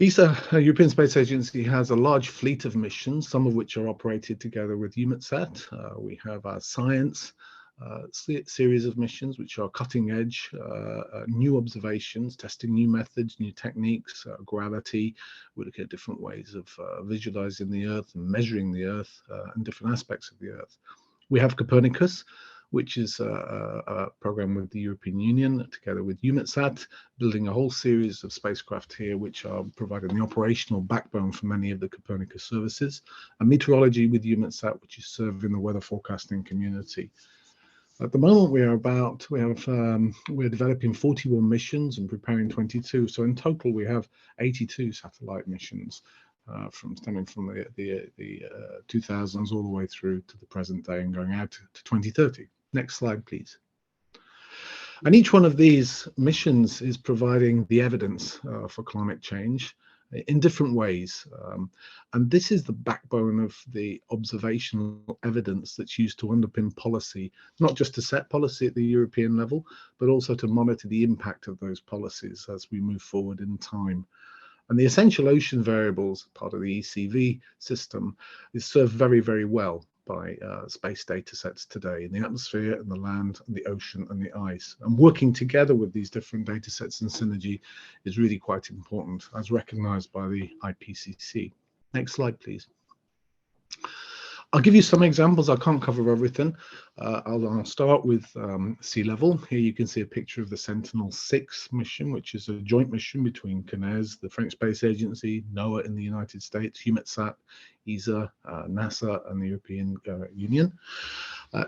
ESA, European Space Agency, has a large fleet of missions, some of which are operated together with EUMETSAT. We have our science series of missions, which are cutting edge, new observations, testing new methods, new techniques, gravity. We look at different ways of visualizing the Earth and measuring the Earth and different aspects of the Earth. We have Copernicus, which is a program with the European Union together with EUMETSAT, building a whole series of spacecraft here, which are providing the operational backbone for many of the Copernicus services, and meteorology with EUMETSAT, which is serving the weather forecasting community. At the moment, we're developing 41 missions and preparing 22. So in total, we have 82 satellite missions stemming from the 2000s all the way through to the present day and going out to 2030. Next slide, please. And each one of these missions is providing the evidence for climate change in different ways. And this is the backbone of the observational evidence that's used to underpin policy, not just to set policy at the European level, but also to monitor the impact of those policies as we move forward in time. And the essential ocean variables, part of the ECV system, is served very, very well by space data sets today in the atmosphere and the land and the ocean and the ice. And working together with these different data sets in synergy is really quite important, as recognized by the IPCC. Next slide, please. I'll give you some examples. I can't cover everything. I'll start with sea level. Here you can see a picture of the Sentinel-6 mission, which is a joint mission between CNES, the French Space Agency, NOAA in the United States, EUMETSAT, ESA, NASA, and the European Union.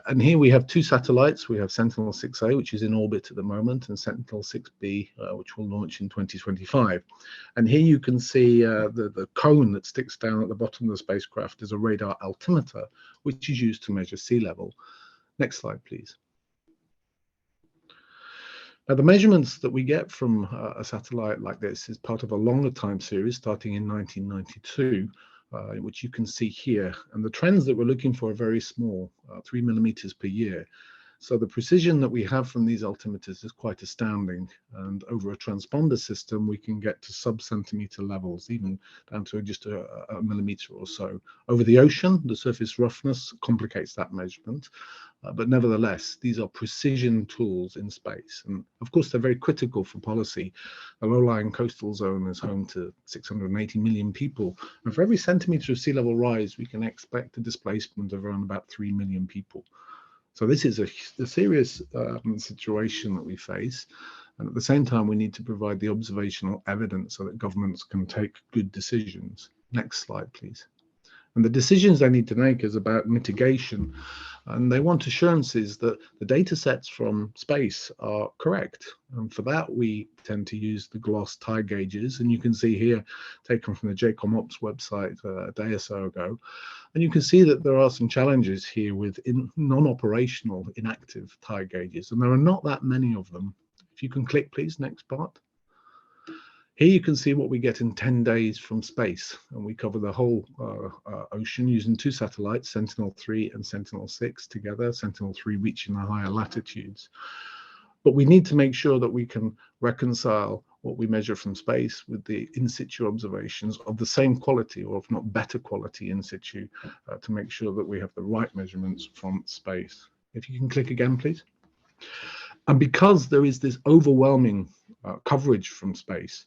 And here we have two satellites. We have Sentinel-6A, which is in orbit at the moment, and Sentinel-6B, which will launch in 2025. And here you can see the cone that sticks down at the bottom of the spacecraft is a radar altimeter, which is used to measure sea level. Next slide, please. Now, the measurements that we get from a satellite like this is part of a longer time series starting in 1992. Which you can see here, and the trends that we're looking for are very small, 3 millimeters per year. So the precision that we have from these altimeters is quite astounding, and over a transponder system we can get to sub-centimeter levels, even down to just a millimeter or so. Over the ocean, the surface roughness complicates that measurement, but nevertheless these are precision tools in space, and of course they're very critical for policy. A low-lying coastal zone is home to 680 million people, and for every centimeter of sea level rise we can expect a displacement of around about 3 million people. So this is a serious situation that we face, and at the same time we need to provide the observational evidence so that governments can take good decisions. Next slide, please. And the decisions they need to make is about mitigation, and they want assurances that the data sets from space are correct. And for that, we tend to use the GLOS tide gauges, and you can see here, taken from the JCOMOPS website a day or so ago. And you can see that there are some challenges here with non-operational inactive tide gauges, and there are not that many of them. If you can click, please, next part. Here you can see what we get in 10 days from space, and we cover the whole ocean using two satellites, Sentinel-3 and Sentinel-6 together, Sentinel-3 reaching the higher latitudes. But we need to make sure that we can reconcile what we measure from space with the in-situ observations of the same quality, or if not better quality in situ, to make sure that we have the right measurements from space. If you can click again, please. And because there is this overwhelming coverage from space,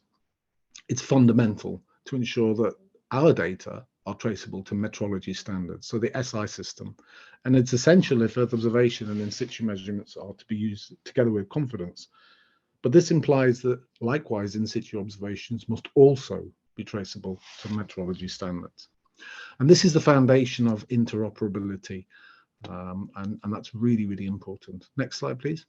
it's fundamental to ensure that our data are traceable to metrology standards, so the SI system. And it's essential if Earth observation and in situ measurements are to be used together with confidence. But this implies that likewise in situ observations must also be traceable to metrology standards. And this is the foundation of interoperability, and that's really, really important. Next slide, please.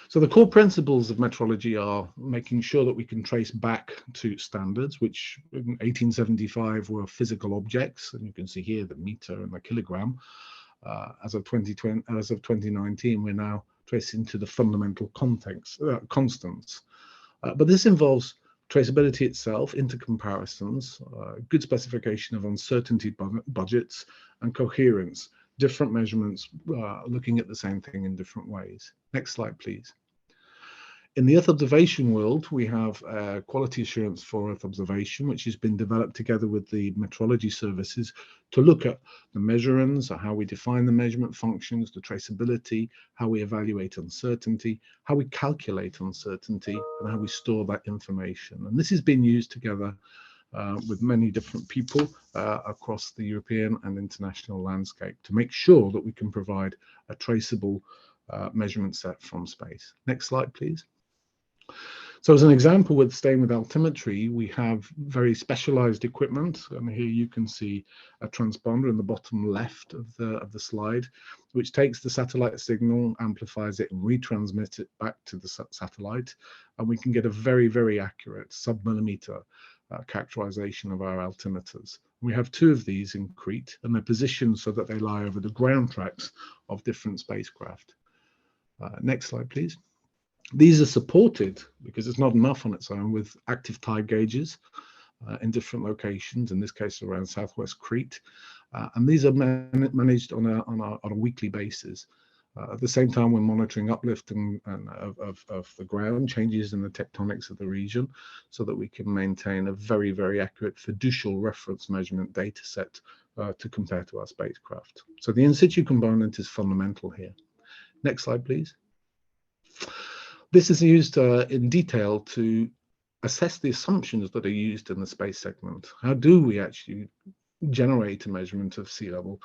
So the core principles of metrology are making sure that we can trace back to standards, which in 1875 were physical objects, and you can see here the meter and the kilogram. As of 2019, we're now tracing to the fundamental constants. But this involves traceability itself, intercomparisons, good specification of uncertainty budgets, and coherence. Different measurements looking at the same thing in different ways. Next slide, please. In the Earth observation world, we have quality assurance for Earth observation, which has been developed together with the metrology services to look at the measurements, how we define the measurement functions, the traceability, how we evaluate uncertainty, how we calculate uncertainty, and how we store that information. And this has been used together with many different people across the European and international landscape to make sure that we can provide a traceable measurement set from space. Next slide, please. So as an example, with staying with altimetry, we have very specialized equipment, and here you can see a transponder in the bottom left of the slide, which takes the satellite signal, amplifies it, and retransmits it back to the satellite, and we can get a very, very accurate sub-millimeter characterization of our altimeters. We have two of these in Crete, and they're positioned so that they lie over the ground tracks of different spacecraft. Next slide, please. These are supported, because it's not enough on its own, with active tide gauges in different locations, in this case around southwest Crete. And these are managed on a weekly basis. At the same time, we're monitoring uplift of the ground, changes in the tectonics of the region, so that we can maintain a very, very accurate fiducial reference measurement data set to compare to our spacecraft. So the in situ component is fundamental here. Next slide, please. This is used in detail to assess the assumptions that are used in the space segment. How do we actually generate a measurement of sea level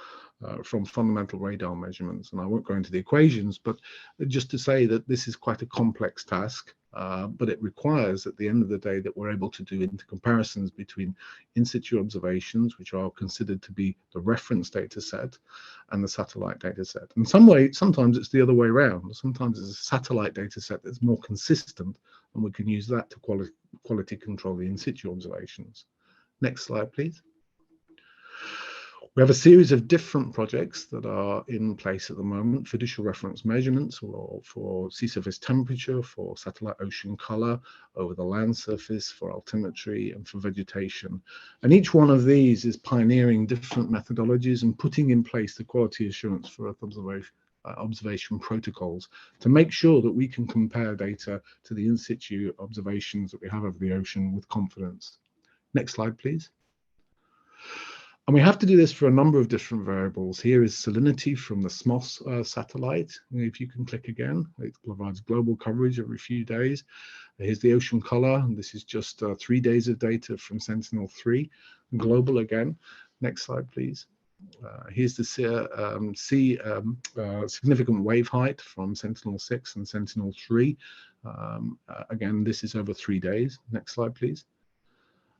from fundamental radar measurements? And I won't go into the equations, but just to say that this is quite a complex task, but it requires at the end of the day that we're able to do comparisons between in situ observations, which are considered to be the reference data set, and the satellite data set. In some way, sometimes it's the other way around. Sometimes it's a satellite data set that's more consistent, and we can use that to quality control the in situ observations. Next slide, please. We have a series of different projects that are in place at the moment: fiducial reference measurements for sea surface temperature, for satellite ocean color, over the land surface, for altimetry, and for vegetation. And each one of these is pioneering different methodologies and putting in place the quality assurance for Earth observation protocols to make sure that we can compare data to the in situ observations that we have of the ocean with confidence. Next slide, please. And we have to do this for a number of different variables. Here is salinity from the SMOS satellite. If you can click again, it provides global coverage every few days. Here's the ocean color, and this is just 3 days of data from Sentinel-3, global again. Next slide, please. Here's the significant wave height from Sentinel-6 and Sentinel-3. Again, this is over 3 days. Next slide, please.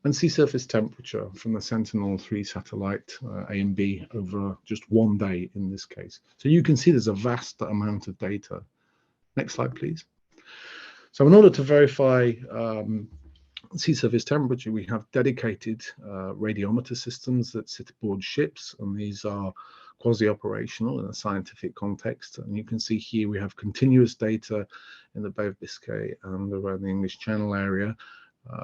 And sea surface temperature from the Sentinel-3 satellite A and B over just 1 day in this case. So you can see there's a vast amount of data. Next slide, please. So in order to verify sea surface temperature, we have dedicated radiometer systems that sit aboard ships, and these are quasi-operational in a scientific context. And you can see here we have continuous data in the Bay of Biscay and around the English Channel area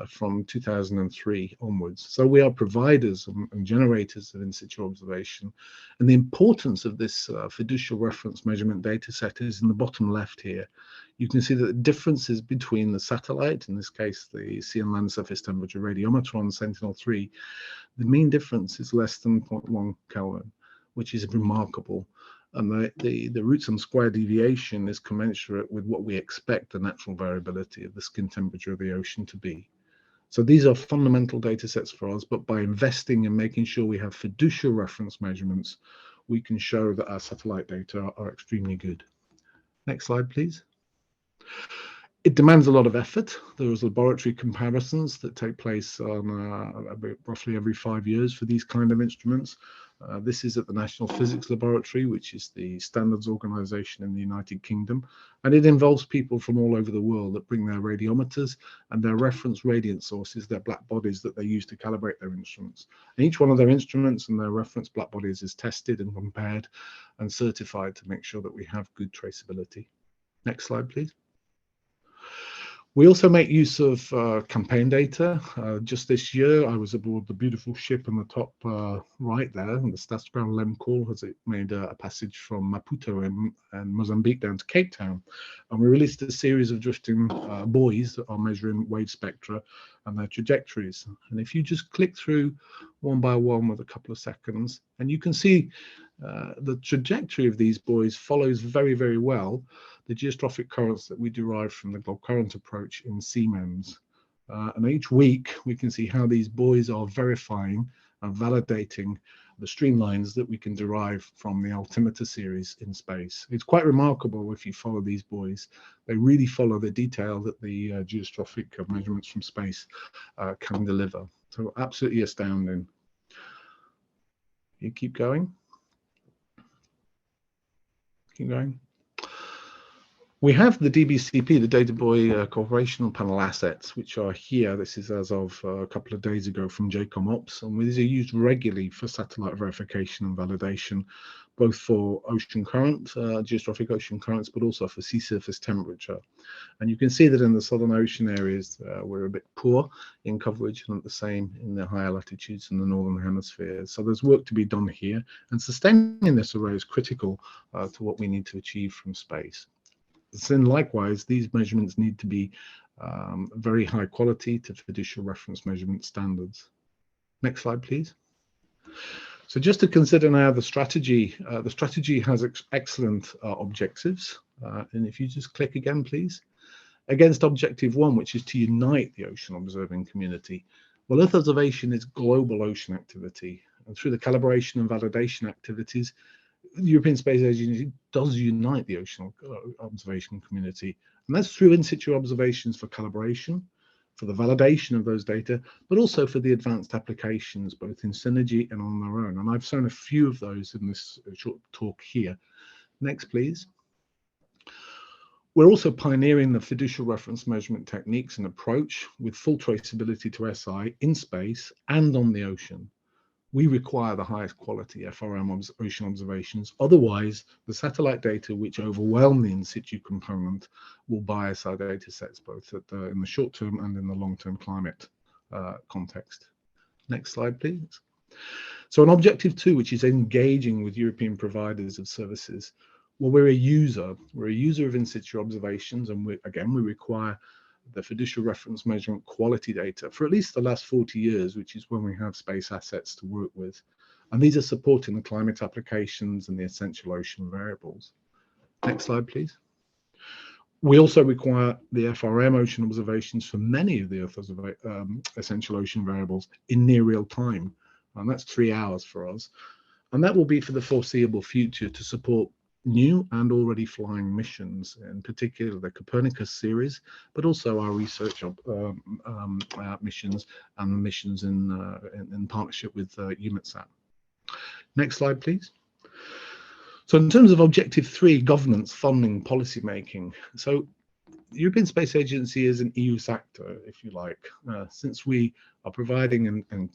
from 2003 onwards. So we are providers and generators of in situ observation. And the importance of this fiducial reference measurement data set is in the bottom left here. You can see that the differences between the satellite, in this case the sea and land surface temperature radiometer on Sentinel-3, the mean difference is less than 0.1 Kelvin, which is remarkable. And the root sum square deviation is commensurate with what we expect the natural variability of the skin temperature of the ocean to be. So these are fundamental data sets for us, but by investing in making sure we have fiducial reference measurements, we can show that our satellite data are extremely good. Next slide, please. It demands a lot of effort. There is laboratory comparisons that take place roughly every 5 years for these kind of instruments. This is at the National Physics Laboratory, which is the standards organization in the United Kingdom. And it involves people from all over the world that bring their radiometers and their reference radiant sources, their black bodies that they use to calibrate their instruments. And each one of their instruments and their reference black bodies is tested and compared and certified to make sure that we have good traceability. Next slide, please. We also make use of campaign data. Just this year, I was aboard the beautiful ship in the top right there, and the Stadsground Lemcall as it made a passage from Maputo in Mozambique down to Cape Town. And we released a series of drifting buoys that are measuring wave spectra and their trajectories. And if you just click through one by one with a couple of seconds, and you can see the trajectory of these buoys follows very, very well the geostrophic currents that we derive from the globe current approach in CMEMS. And each week we can see how these buoys are verifying and validating the streamlines that we can derive from the altimeter series in space. It's quite remarkable if you follow these buoys. They really follow the detail that the geostrophic measurements from space can deliver. So absolutely astounding. You keep going. Keep going. We have the DBCP, the Data Buoy Corporational Panel assets, which are here. This is as of a couple of days ago from JCOM Ops, and these are used regularly for satellite verification and validation both for ocean current, geostrophic ocean currents, but also for sea surface temperature. And you can see that in the southern ocean areas, we're a bit poor in coverage, and the same in the higher latitudes in the northern hemisphere. So there's work to be done here, and sustaining this array is critical to what we need to achieve from space. Then likewise, these measurements need to be very high quality to fiducial reference measurement standards. Next slide, please. So just to consider now the strategy has excellent objectives. And if you just click again, please. Against objective 1, which is to unite the ocean observing community. Well, Earth observation is global ocean activity. And through the calibration and validation activities, the European Space Agency does unite the ocean observation community. And that's through in situ observations for calibration, for the validation of those data, but also for the advanced applications, both in synergy and on their own. And I've shown a few of those in this short talk here. Next, please. We're also pioneering the fiducial reference measurement techniques and approach with full traceability to SI in space and on the ocean. We require the highest quality FRM ocean observations. Otherwise, the satellite data, which overwhelm the in situ component, will bias our data sets, both in the short term and in the long term climate context. Next slide, please. So on objective 2, which is engaging with European providers of services, well, we're a user of in situ observations, and we require the fiducial reference measurement quality data for at least the last 40 years, which is when we have space assets to work with. And these are supporting the climate applications and the essential ocean variables. Next slide, please. We also require the FRM ocean observations for many of the Earth's essential ocean variables in near real time. And that's 3 hours for us. And that will be for the foreseeable future to support new and already flying missions, in particular the Copernicus series, but also our research missions and the missions in partnership with EUMETSAT. Next slide, please. So in terms of objective 3, governance, funding, policy making. So the European Space Agency is an EOOS actor, if you like, since we are providing and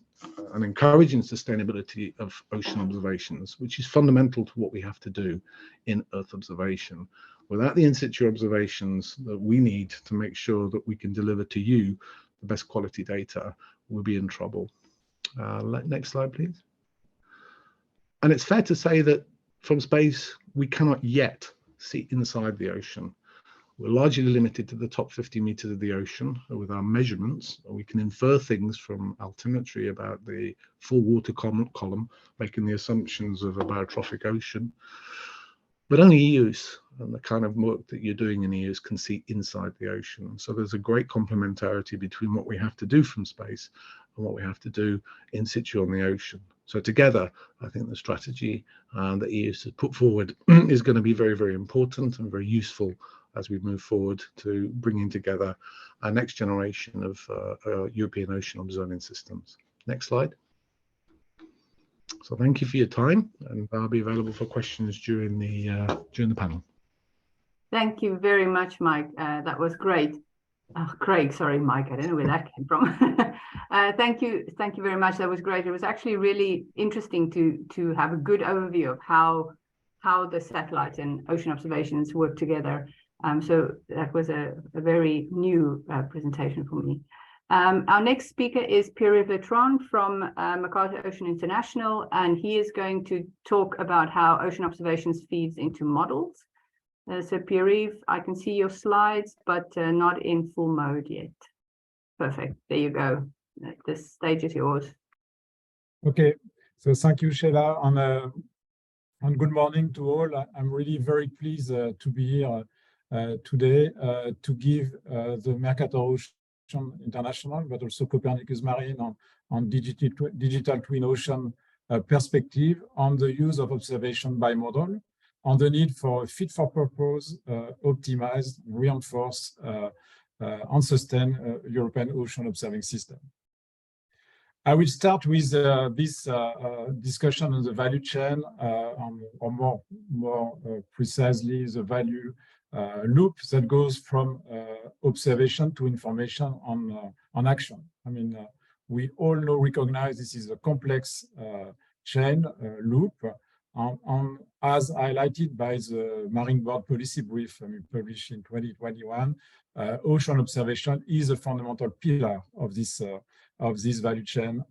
encouraging sustainability of ocean observations, which is fundamental to what we have to do in Earth observation. Without the in situ observations that we need to make sure that we can deliver to you the best quality data, we'll be in trouble. Next slide, please. And it's fair to say that from space, we cannot yet see inside the ocean. We're largely limited to the top 50 meters of the ocean with our measurements. We can infer things from altimetry about the full water column, making the assumptions of a biotrophic ocean. But only EOOS and the kind of work that you're doing in EOOS can see inside the ocean. So there's a great complementarity between what we have to do from space and what we have to do in situ on the ocean. So together, I think the strategy that EOOS has put forward is going to be very, very important and very useful as we move forward to bringing together our next generation of European ocean observing systems. Next slide. So thank you for your time, and I'll be available for questions during the panel. Thank you very much, Mike. That was great. Craig, sorry, Mike, I don't know where that came from. Thank you very much. That was great. It was actually really interesting to have a good overview of how the satellite and ocean observations work together. So that was a very new presentation for me. Our next speaker is Pierre Bertrand from MacArthur Ocean International, and he is going to talk about how ocean observations feeds into models. So Pierre, I can see your slides, but not in full mode yet. Perfect. There you go. The stage is yours. Okay. So thank you, Sheila, and good morning to all. I'm really very pleased to be here today to give the Mercator Ocean International, but also Copernicus Marine on digital twin ocean perspective on the use of observation by model, on the need for a fit-for-purpose, optimized, reinforced, and sustained European ocean observing system. I will start with this discussion on the value chain, or more precisely, the value loop that goes from observation to information on action. I mean, we all recognize this is a complex chain loop as highlighted by the Marine Board Policy Brief published in 2021, ocean observation is a fundamental pillar of this value chain.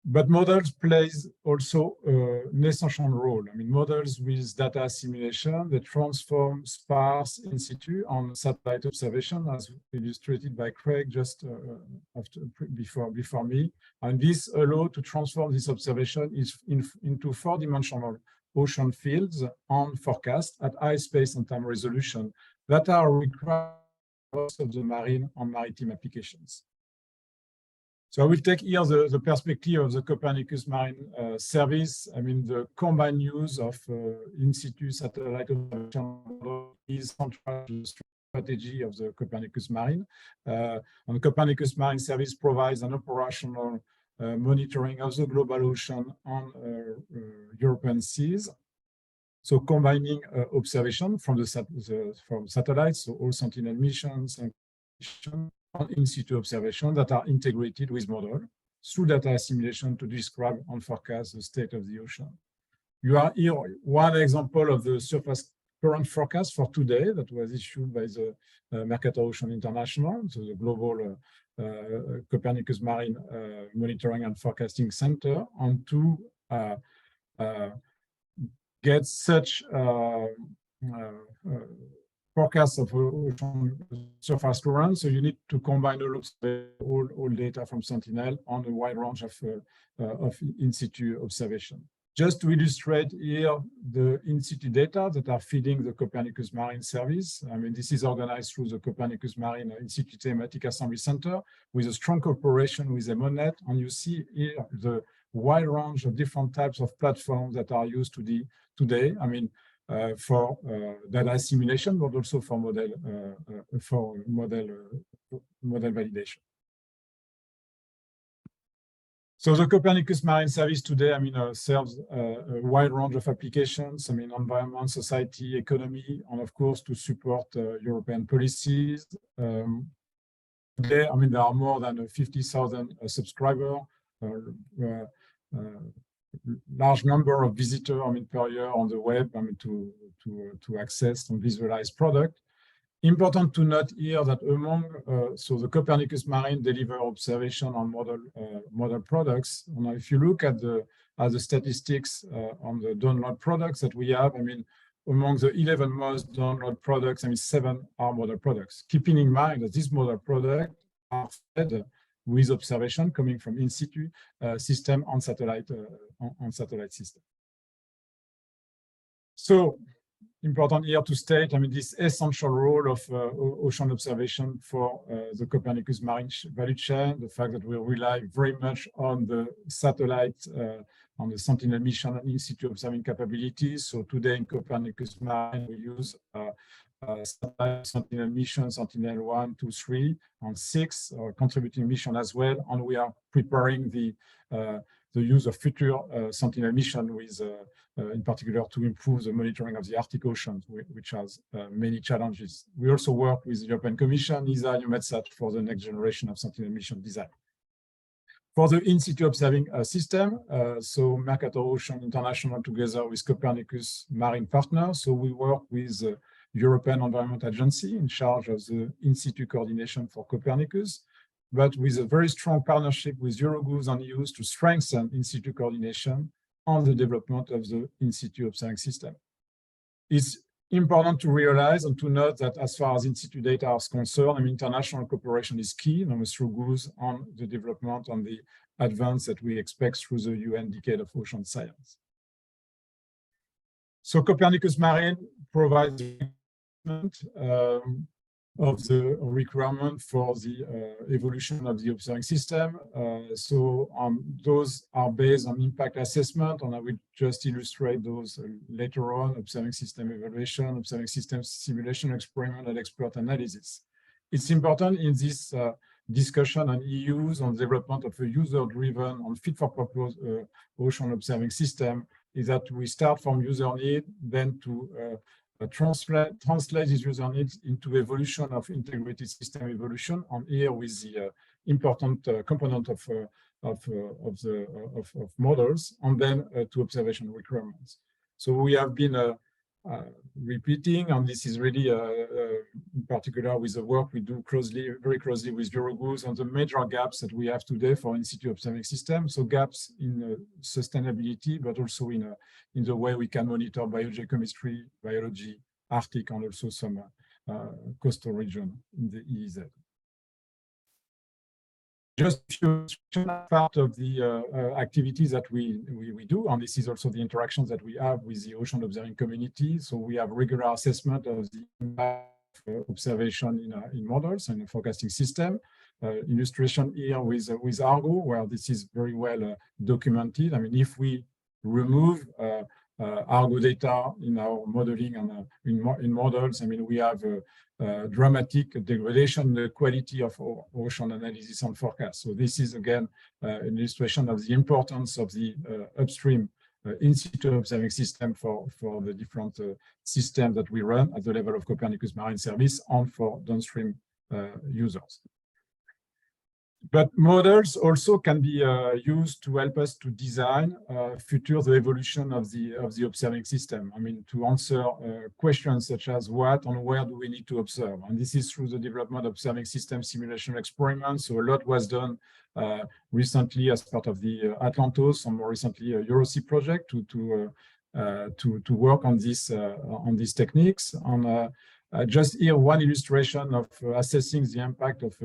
But models plays also an essential role. Models with data assimilation, they transform sparse in situ on satellite observation, as illustrated by Craig just before me. And this allows to transform this observation into four-dimensional ocean fields on forecast at high space and time resolution that are required of the marine and maritime applications. So I will take here the perspective of the Copernicus Marine Service. The combined use of in situ satellite observation is central to the strategy of the Copernicus Marine. And the Copernicus Marine Service provides an operational monitoring of the global ocean on European seas. So combining observation from from satellites, so all Sentinel missions and in situ observation that are integrated with model through data assimilation to describe and forecast the state of the ocean. You are here one example of the surface current forecast for today that was issued by the Mercator Ocean International, so the global Copernicus Marine Monitoring and Forecasting Center, and to get such forecasts of ocean surface current. So you need to combine all data from Sentinel on a wide range of in situ observation. Just to illustrate here the in situ data that are feeding the Copernicus Marine Service. This is organized through the Copernicus Marine In Situ Thematic Assembly Center with a strong cooperation with EMONET. And you see here the wide range of different types of platforms that are used today. For data assimilation, but also for model validation. So the Copernicus Marine Service today, serves a wide range of applications. Environment, society, economy, and of course to support European policies. Today, there are more than 50,000 subscribers. Large number of visitors per year on the web to access and visualize product. Important to note here that among so the Copernicus Marine deliver observation on model products. And if you look at the statistics on the download products that we have, among the 11 most download products, 7 are model products. Keeping in mind that these model products are fed with observation coming from in situ system on satellite system. So important here to state, this essential role of ocean observation for the Copernicus Marine value chain, the fact that we rely very much on the satellite, on the Sentinel mission and in situ observing capabilities. So today in Copernicus Marine, we use Sentinel mission, Sentinel 1, 2, 3, and 6, contributing mission as well. And we are preparing the use of future Sentinel mission with, in particular, to improve the monitoring of the Arctic Ocean, which has many challenges. We also work with the European Commission, ESA, EUMETSAT for the next generation of Sentinel mission design. For the in situ observing system, so Mercator Ocean International together with Copernicus Marine Partners. So we work with the European Environment Agency in charge of the in situ coordination for Copernicus, but with a very strong partnership with EOOS and EOOS to strengthen in situ coordination on the development of the in situ observing system. It's important to realize and to note that as far as in situ data is concerned, international cooperation is key, through EOOS on the development and the advance that we expect through the UN Decade of Ocean Science. So Copernicus Marine provides of the requirement for the evolution of the observing system. Those are based on impact assessment, and I will just illustrate those later on: observing system evaluation, observing system simulation, experiment, and expert analysis. It's important in this discussion on EOOS on development of a user-driven and fit-for-purpose ocean observing system is that we start from user need, then to translate these user needs into evolution of integrated system evolution. And here with the important component of models, and then to observation requirements. So we have been repeating, and this is really in particular with the work we do very closely with EOOS on the major gaps that we have today for in-situ observing systems. So gaps in sustainability, but also in the way we can monitor biogeochemistry, biology, Arctic, and also some coastal region in the EEZ. Just a few part of the activities that we do, and this is also the interactions that we have with the ocean observing community. So we have regular assessment of the impact of observation in models and forecasting system. Illustration here with Argo, where this is very well documented. I mean, if we remove Argo data in our modeling and in models, I mean, we have dramatic degradation in the quality of ocean analysis and forecast. So this is again an illustration of the importance of the upstream in-situ observing system for the different systems that we run at the level of Copernicus Marine Service and for downstream users. But models also can be used to help us to design the evolution of the observing system. I mean, to answer questions such as what and where do we need to observe? And this is through the development of observing system simulation experiments. So a lot was done recently as part of the Atlantos, and more recently a EOOS project to work on these techniques. Just here, one illustration of assessing the impact of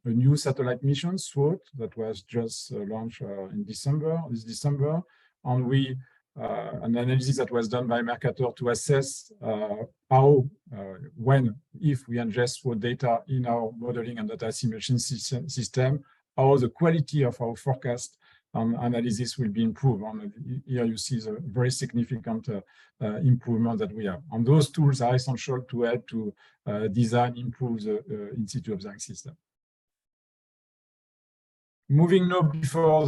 a new satellite mission, SWOT, that was just launched in this December. And an analysis that was done by Mercator to assess how, if we ingest SWOT data in our modeling and data simulation system, how the quality of our forecast analysis will be improved. And here you see the very significant improvement that we have. And those tools are essential to help to design, improve the in-situ observing system. Moving now before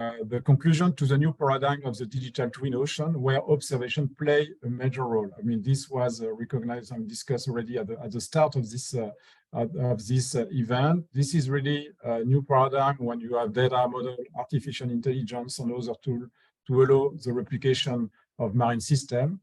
the conclusion to the new paradigm of the digital twin ocean, where observation play a major role. I mean, this was recognized and discussed already at the start of this event. This is really a new paradigm when you have data model, artificial intelligence, and other tools to allow the replication of marine system.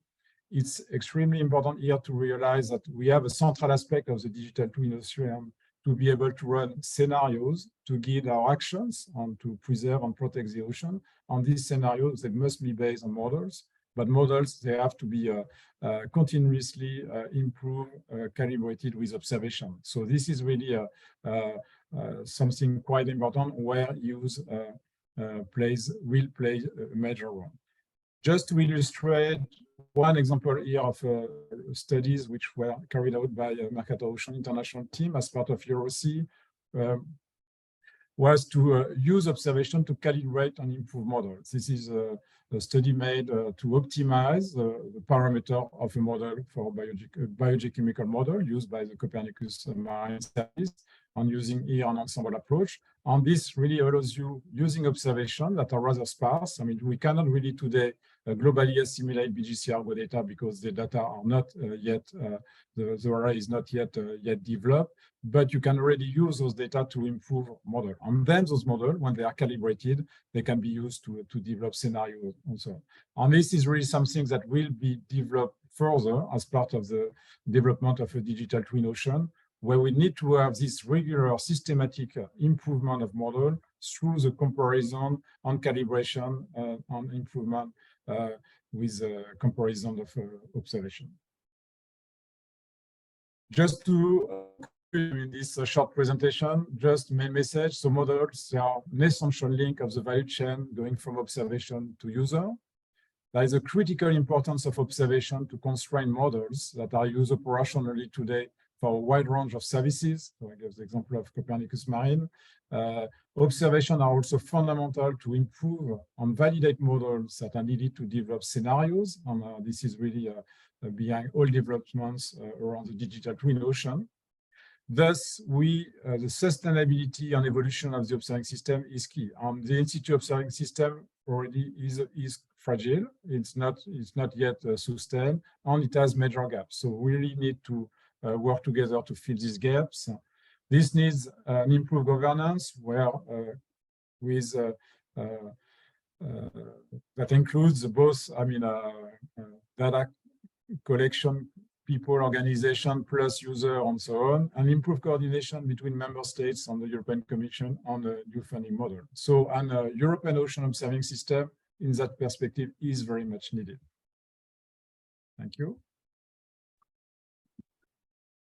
It's extremely important here to realize that we have a central aspect of the digital twin ocean to be able to run scenarios to guide our actions and to preserve and protect the ocean. On these scenarios, they must be based on models, but models, they have to be continuously improved, calibrated with observation. So this is really something quite important where EOOS will play a major role. Just to illustrate one example here of studies which were carried out by Mercator Ocean International team as part of EOOS, was to use observation to calibrate and improve models. This is a study made to optimize the parameter of a model for a biogeochemical model used by the Copernicus Marine Service, and using here an ensemble approach. And this really allows you, using observation that are rather sparse. I mean, we cannot really today globally assimilate BGC Argo data because the data are not yet, the array is not yet developed, but you can already use those data to improve model. And then those models, when they are calibrated, they can be used to develop scenarios and so on. And this is really something that will be developed further as part of the development of a digital twin ocean, where we need to have this regular systematic improvement of model through the comparison and calibration and improvement with comparison of observation. Just to in this short presentation, just main message. So models are an essential link of the value chain going from observation to user. There is a critical importance of observation to constrain models that are used operationally today for a wide range of services. So I give the example of Copernicus Marine. Observation are also fundamental to improve and validate models that are needed to develop scenarios. And this is really behind all developments around the digital twin ocean. Thus, the sustainability and evolution of the observing system is key. The in-situ observing system already is fragile. It's not yet sustained, and it has major gaps. So we really need to work together to fill these gaps. This needs an improved governance where that includes both, data collection, people, organization, plus user, and so on, and improve coordination between member states and the European Commission on the new funding model. So, a European ocean observing system in that perspective is very much needed. Thank you.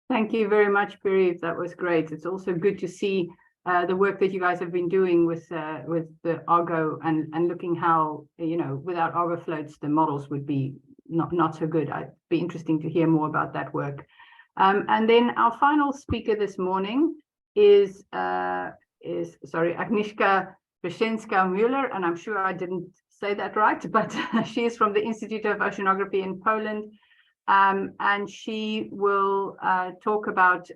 Thank you very much, Pierre. That was great. It's also good to see the work that you guys have been doing with the Argo and looking how, without Argo floats, the models would be not so good. It'd be interesting to hear more about that work. And then our final speaker this morning is Agnieszka Wyszynska-Müller, and I'm sure I didn't say that right, but she is from the Institute of Oceanography in Poland. And she will talk about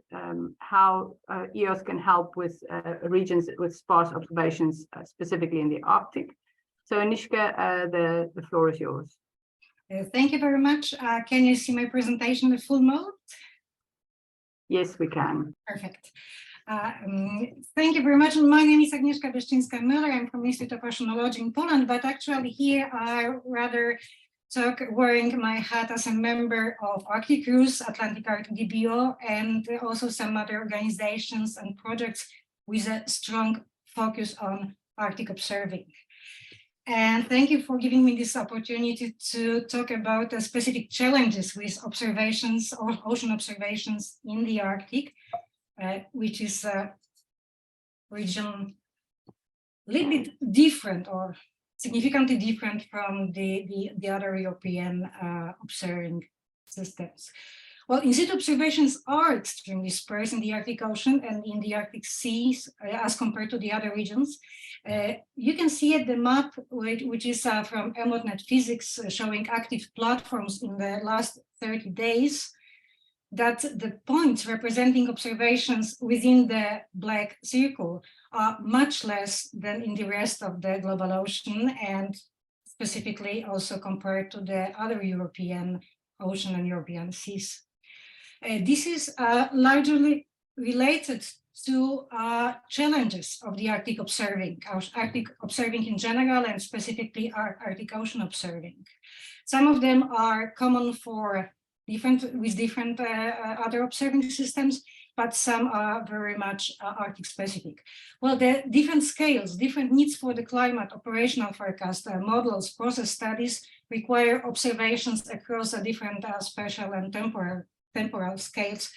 how EOOS can help with regions with sparse observations, specifically in the Arctic. So Agnieszka, the floor is yours. Thank you very much. Can you see my presentation in full mode? Yes, we can. Perfect. Thank you very much. My name is Agnieszka Wyszynska-Müller. I'm from the Institute of Oceanology in Poland, but actually here I rather talk wearing my hat as a member of Arctic EOOS, Atlantic Arctic DBO, and also some other organizations and projects with a strong focus on Arctic observing. And thank you for giving me this opportunity to talk about the specific challenges with observations or ocean observations in the Arctic, which is a region a little bit different or significantly different from the other European observing systems. Well, in situ observations are extremely sparse in the Arctic Ocean and in the Arctic seas as compared to the other regions. You can see at the map, which is from EMODnet Physics, showing active platforms in the last 30 days, that the points representing observations within the black circle are much less than in the rest of the global ocean, and specifically also compared to the other European ocean and European seas. This is largely related to challenges of the Arctic observing in general, and specifically Arctic ocean observing. Some of them are common for different other observing systems, but some are very much Arctic specific. Well, the different scales, different needs for the climate, operational forecast, models, process studies require observations across the different spatial and temporal scales,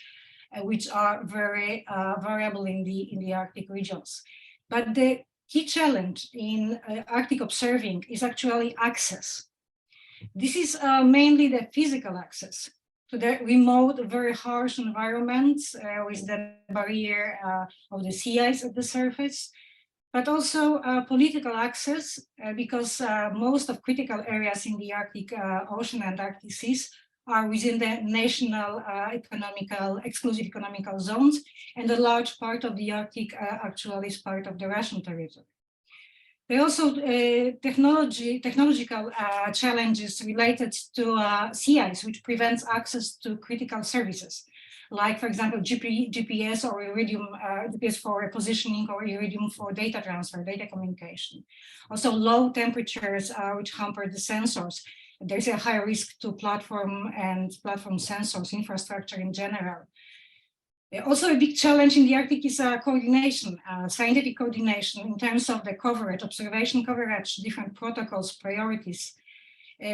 which are very variable in the Arctic regions. But the key challenge in Arctic observing is actually access. This is mainly the physical access to the remote, very harsh environments with the barrier of the sea ice at the surface, but also political access because most of critical areas in the Arctic Ocean and Arctic seas are within the national exclusive economical zones, and a large part of the Arctic actually is part of the Russian territory. There are also technological challenges related to sea ice, which prevents access to critical services, like, for example, GPS or Iridium, GPS for positioning or Iridium for data transfer, data communication. Also low temperatures, which hamper the sensors. There's a high risk to platform and platform sensors infrastructure in general. Also, a big challenge in the Arctic is coordination, scientific coordination in terms of the coverage, observation coverage, different protocols, priorities,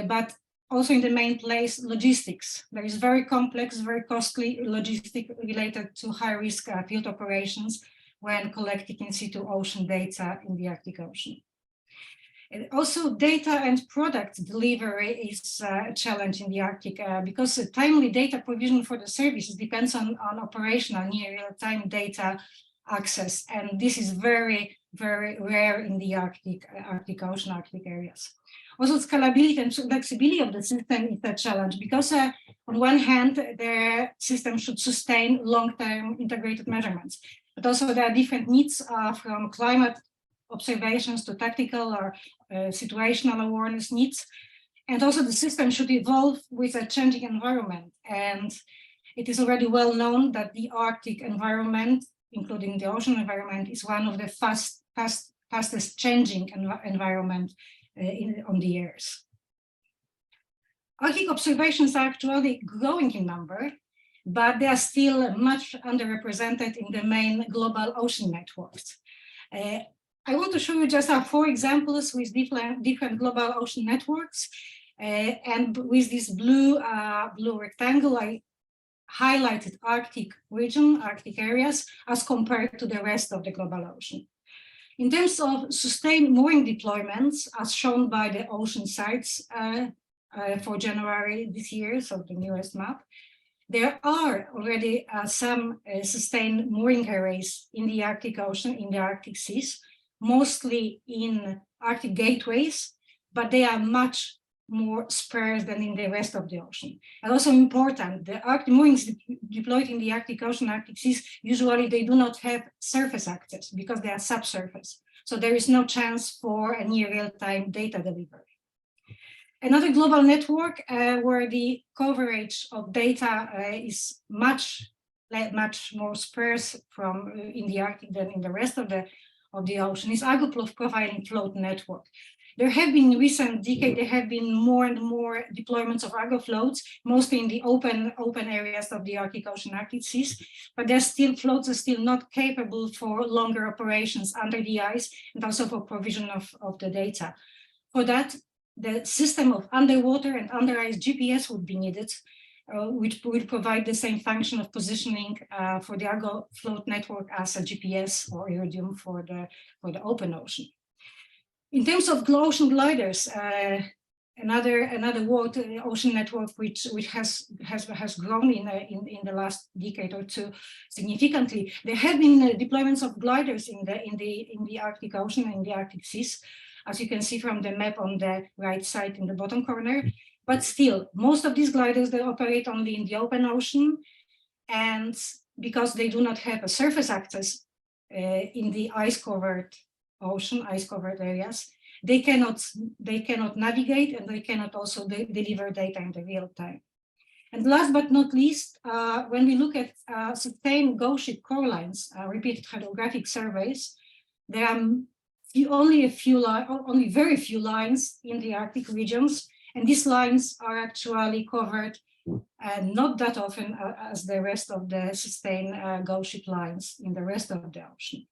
but also in the main place, logistics. There is very complex, very costly logistic related to high-risk field operations when collecting in situ ocean data in the Arctic Ocean. And also, data and product delivery is a challenge in the Arctic because timely data provision for the services depends on operational near real-time data access. And this is very, very rare in the Arctic Ocean, Arctic areas. Also, scalability and flexibility of the system is a challenge because on one hand, the system should sustain long-term integrated measurements, but also there are different needs from climate observations to tactical or situational awareness needs. And also the system should evolve with a changing environment. And it is already well known that the Arctic environment including the ocean environment, is one of the fastest changing environment on the Earth. Arctic observations are actually growing in number, but they are still much underrepresented in the main global ocean networks. I want to show you just 4 examples with different global ocean networks. And with this blue rectangle, I highlighted Arctic region, Arctic areas, as compared to the rest of the global ocean. In terms of sustained mooring deployments, as shown by the ocean sites for January this year, so the newest map, there are already some sustained mooring arrays in the Arctic Ocean, in the Arctic seas, mostly in Arctic gateways, but they are much more sparse than in the rest of the ocean. And also important, the Arctic moorings deployed in the Arctic Ocean, Arctic seas, usually they do not have surface access because they are subsurface. So there is no chance for a near real-time data delivery. Another global network where the coverage of data is much more sparse in the Arctic than in the rest of the ocean is Argo Profiling Float Network. There have been in recent decade, there have been more and more deployments of Argo floats, mostly in the open areas of the Arctic Ocean, Arctic seas, but floats are still not capable for longer operations under the ice and also for provision of the data. For that, the system of underwater and under ice GPS would be needed, which will provide the same function of positioning for the Argo float network as a GPS or Iridium for the open ocean. In terms of ocean gliders, another world ocean network which has grown in the last decade or two significantly. There have been deployments of gliders in the Arctic Ocean and the Arctic seas, as you can see from the map on the right side in the bottom corner. But still, most of these gliders, they operate only in the open ocean, and because they do not have a surface access in the ice-covered ocean, ice-covered areas, they cannot navigate, and they cannot also deliver data in the real time. And last but not least, when we look at sustained ghost ship core lines, repeated hydrographic surveys, there are only very few lines in the Arctic regions, and these lines are actually covered not that often as the rest of the sustained ghost ship lines in the rest of the ocean.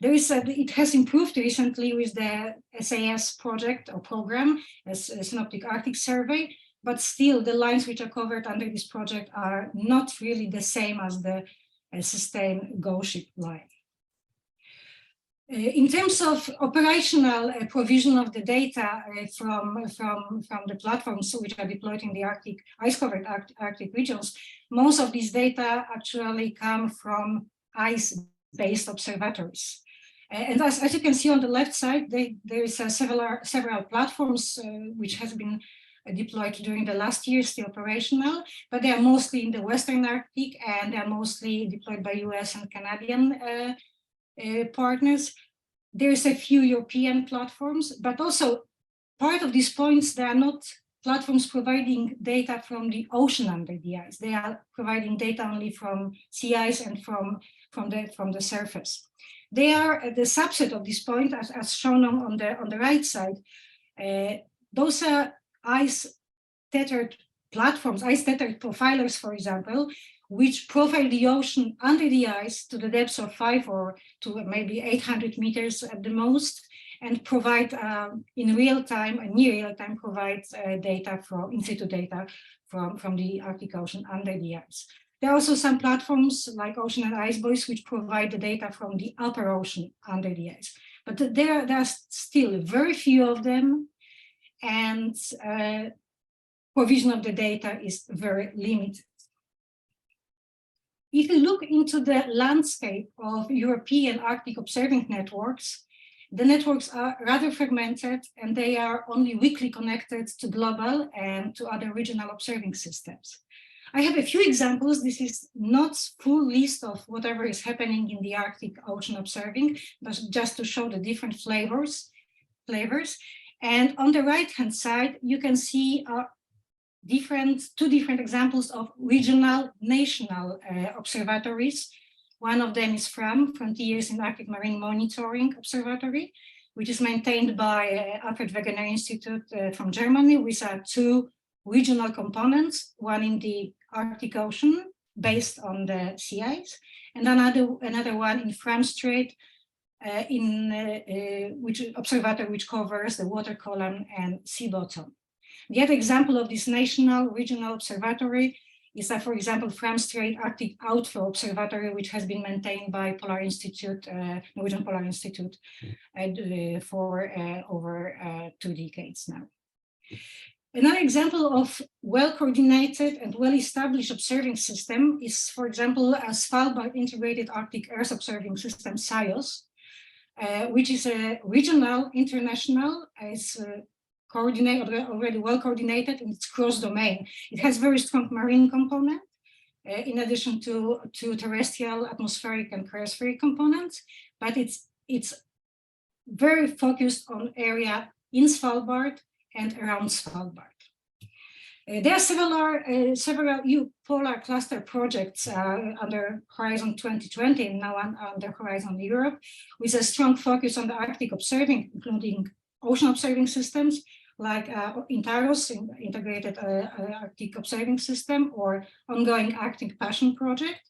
It has improved recently with the SAS project or program, a Synoptic Arctic Survey, but still the lines which are covered under this project are not really the same as the sustained ghost ship line. In terms of operational provision of the data from the platforms which are deployed in the Arctic, ice-covered Arctic regions, most of these data actually come from ice-based observatories. And as you can see on the left side, there is several platforms which has been deployed during the last year, still operational, but they are mostly in the Western Arctic, and they are mostly deployed by US and Canadian partners. There's a few European platforms, but also part of these points, they are not platforms providing data from the ocean under the ice. They are providing data only from sea ice and from the surface. They are the subset of this point, as shown on the right side. Those are ice-tethered platforms, ice-tethered profilers, for example, which profile the ocean under the ice to the depths of 5 or to maybe 800 meters at the most, and provide in real time and near real time provide data from in-situ data from the Arctic Ocean under the ice. There are also some platforms like Ocean and Ice Buoys which provide the data from the upper ocean under the ice. But there are still very few of them, and provision of the data is very limited. If you look into the landscape of European Arctic observing networks, the networks are rather fragmented, and they are only weakly connected to global and to other regional observing systems. I have a few examples. This is not full list of whatever is happening in the Arctic Ocean observing, but just to show the different flavors. And on the right-hand side, you can see two different examples of regional national observatories One of them is Frontiers in Arctic Marine Monitoring Observatory, which is maintained by Alfred Wegener Institute from Germany, with two regional components, one in the Arctic Ocean based on the sea ice, and another one in Fram Strait, which observatory which covers the water column and sea bottom. The other example of this national regional observatory is, for example, Fram Strait Arctic Outflow Observatory, which has been maintained by Polar Institute, Norwegian Polar Institute, for over 2 decades now. Another example of well-coordinated and well-established observing system is, for example, a Svalbard Integrated Arctic Earth Observing System, SIOS, which is a regional, international, it's already well-coordinated, and it's cross-domain. It has very strong marine component, in addition to terrestrial, atmospheric, and cryospheric components, but it's very focused on area in Svalbard and around Svalbard. There are several EU polar cluster projects under Horizon 2020 and now under Horizon Europe, with a strong focus on the Arctic observing, including ocean observing systems like INTAROS, Integrated Arctic Observing System, or ongoing Arctic Passion project,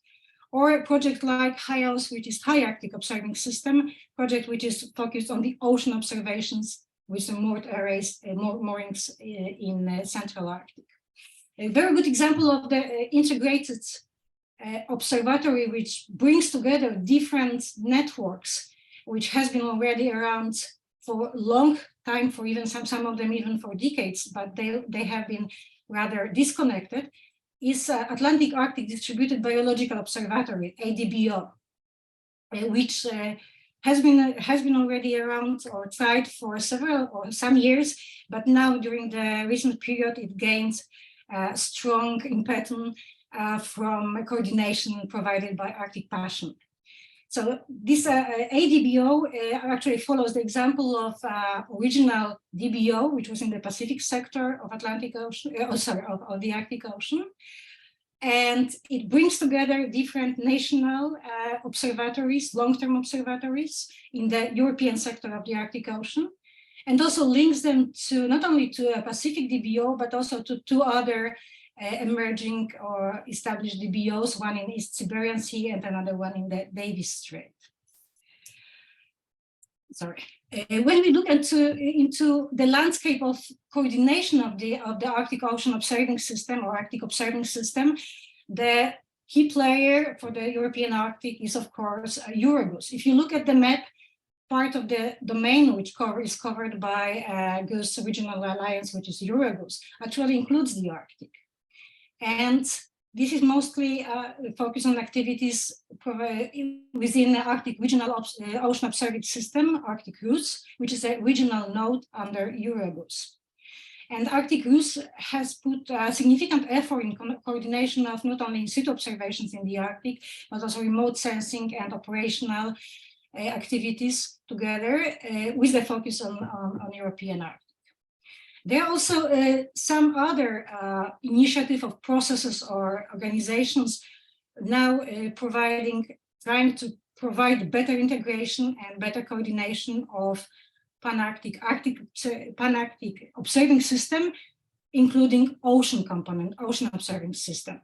or a project like HIOS, which is High Arctic Observing System, project which is focused on the ocean observations with the moored arrays, moorings in Central Arctic. A very good example of the integrated observatory, which brings together different networks, which has been already around for a long time, for even some of them even for decades, but they have been rather disconnected, is Atlantic Arctic Distributed Biological Observatory, ADBO, which has been already around or tried for some years, but now during the recent period it gained strong impetus from coordination provided by Arctic Passion. So this ADBO actually follows the example of original DBO, which was in the Pacific sector of Atlantic Ocean, of the Arctic Ocean. And it brings together different national observatories, long-term observatories in the European sector of the Arctic Ocean, and also links them to not only to a Pacific DBO, but also to two other emerging or established DBOs, one in East Siberian Sea and another one in the Davis Strait. Sorry. When we look into the landscape of coordination of the Arctic Ocean Observing System or Arctic Observing System, the key player for the European Arctic is, of course, EOOS. If you look at the map, part of the domain which is covered by GOOS Regional Alliance, which is EOOS, actually includes the Arctic. And this is mostly focused on activities within the Arctic Regional Ocean Observing System, ArcticEOOS, which is a regional node under EOOS. And ArcticEOOS has put significant effort in coordination of not only in-situ observations in the Arctic, but also remote sensing and operational activities together with the focus on European Arctic. There are also some other initiative of processes or organizations now trying to provide better integration and better coordination of Pan-Arctic observing system, including ocean component, ocean observing system.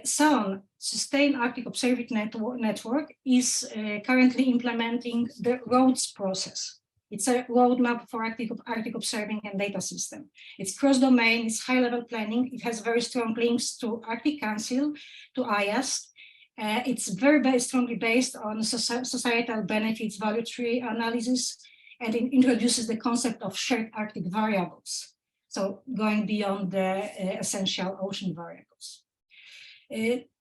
SAON, Sustained Arctic Observing Network, is currently implementing the ROADS process. It's a roadmap for Arctic observing and data system. It's cross-domain, it's high-level planning. It has very strong links to Arctic Council, to IASC. It's very strongly based on societal benefits value tree analysis, and it introduces the concept of shared Arctic variables. So going beyond the essential ocean variables.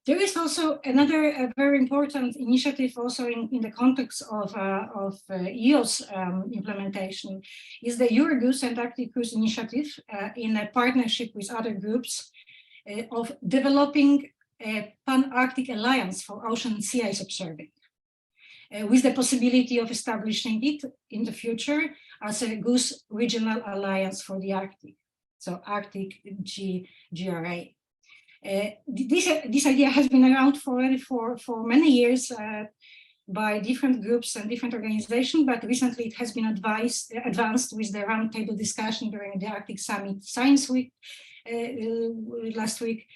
There is also another very important initiative also in the context of EOOS implementation is the EOOS and ArcticEOOS initiative in a partnership with other groups of developing a Pan-Arctic Alliance for Ocean and Sea Ice Observing, with the possibility of establishing it in the future as a GOOS Regional Alliance for the Arctic, so Arctic GRA. This idea has been around already for many years by different groups and different organizations, but recently it has been advanced with the roundtable discussion during the Arctic Summit Science Week last week,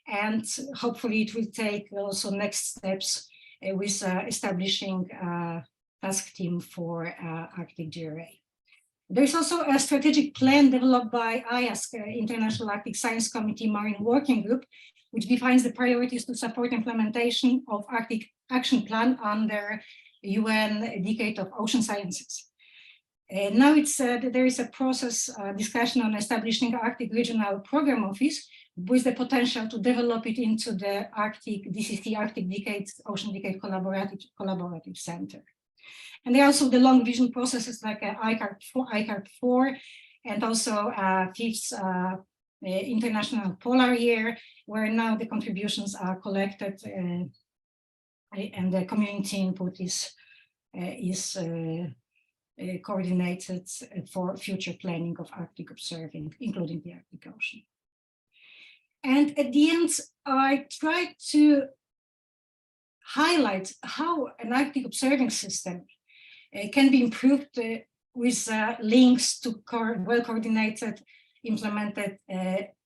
and hopefully it will take also next steps with establishing a task team for Arctic GRA. There is also a strategic plan developed by IASC, International Arctic Science Committee Marine Working Group, which defines the priorities to support implementation of Arctic Action Plan under UN Decade of Ocean Sciences. Now there is a process discussion on establishing Arctic Regional Program Office with the potential to develop it into the Arctic DCC, Arctic Decade, Ocean Decade Collaborative Center. And there are also the long vision processes like ICARP 4 and also fifth International Polar Year, where now the contributions are collected and the community input is coordinated for future planning of Arctic observing, including the Arctic Ocean. And at the end, I tried to highlight how an Arctic observing system can be improved with links to well-coordinated, implemented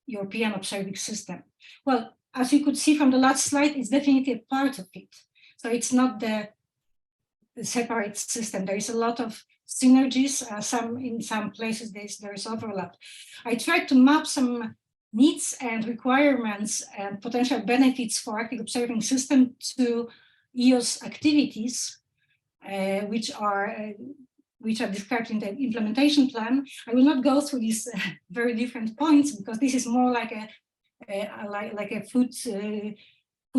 European observing system. Well, as you could see from the last slide, it's definitely a part of it. So it's not the separate system. There is a lot of synergies. In some places there is overlap. I tried to map some needs and requirements and potential benefits for Arctic observing system to EOOS activities, which are described in the implementation plan. I will not go through these very different points because this is more like a food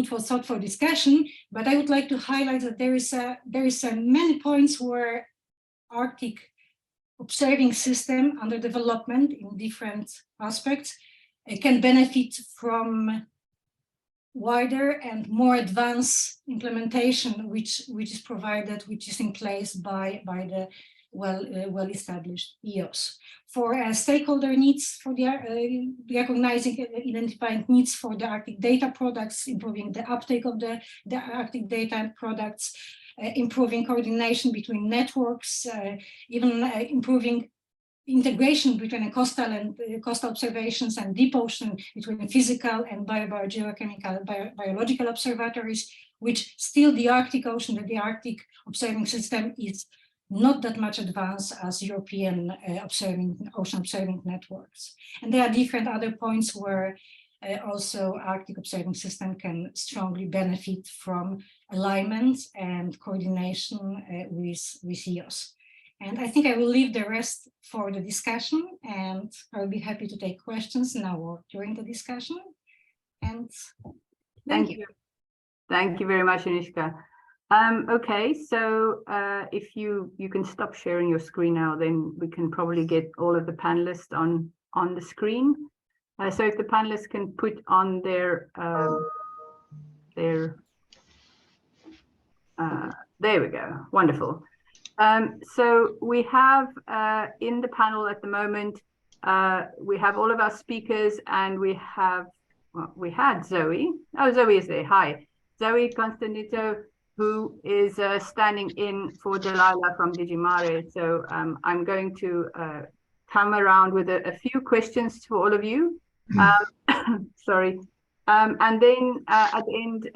for thought for discussion. But I would like to highlight that there is many points where Arctic observing system under development in different aspects can benefit from wider and more advanced implementation, which is in place by the well-established EOOS. For stakeholder needs, for the recognizing, identifying needs for the Arctic data products, improving the uptake of the Arctic data products, improving coordination between networks, even improving integration between coastal and coastal observations and deep ocean, between physical and biogeochemical, biological observatories, which still the Arctic Ocean, the Arctic observing system is not that much advanced as European ocean observing networks. And there are different other points where also Arctic observing system can strongly benefit from alignment and coordination with EOOS. And I think I will leave the rest for the discussion, and I'll be happy to take questions now or during the discussion. And thank you. Thank you very much, Anishka. Okay, so if you can stop sharing your screen now, then we can probably get all of the panelists on the screen. So if the panelists can put on there we go, wonderful. So we have in the panel at the moment, we have all of our speakers, and we had Zoe. Oh, Zoe is there. Hi, Zoe Constantino, who is standing in for Delilah from Digimare. So I'm going to come around with a few questions to all of you. Sorry. And then at the end,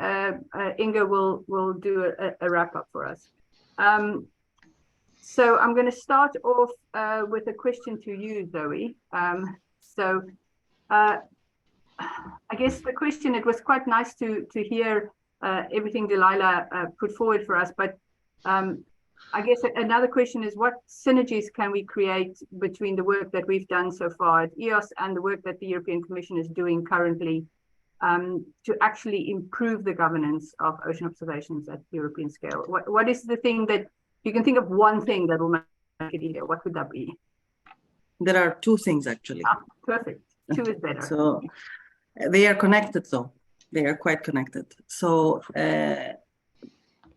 Inga will do a wrap up for us. So I'm going to start off with a question to you, Zoe. I guess the question, it was quite nice to hear everything Delilah put forward for us, but I guess another question is, what synergies can we create between the work that we've done so far at EOOS and the work that the European Commission is doing currently to actually improve the governance of ocean observations at European scale? What is the thing that you can think of, one thing that will make it easier? What would that be? There are two things, actually. Perfect. Two is better. So they are connected, though. They are quite connected. So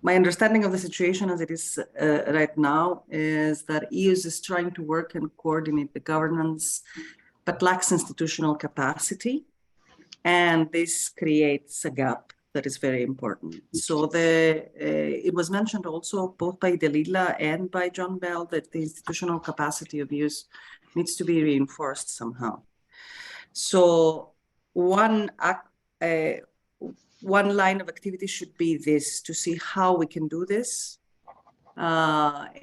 my understanding of the situation as it is right now is that EOOS is trying to work and coordinate the governance, but lacks institutional capacity. And this creates a gap that is very important. So it was mentioned also both by Delila and by John Bell that the institutional capacity of EOOS needs to be reinforced somehow. So one line of activity should be this, to see how we can do this,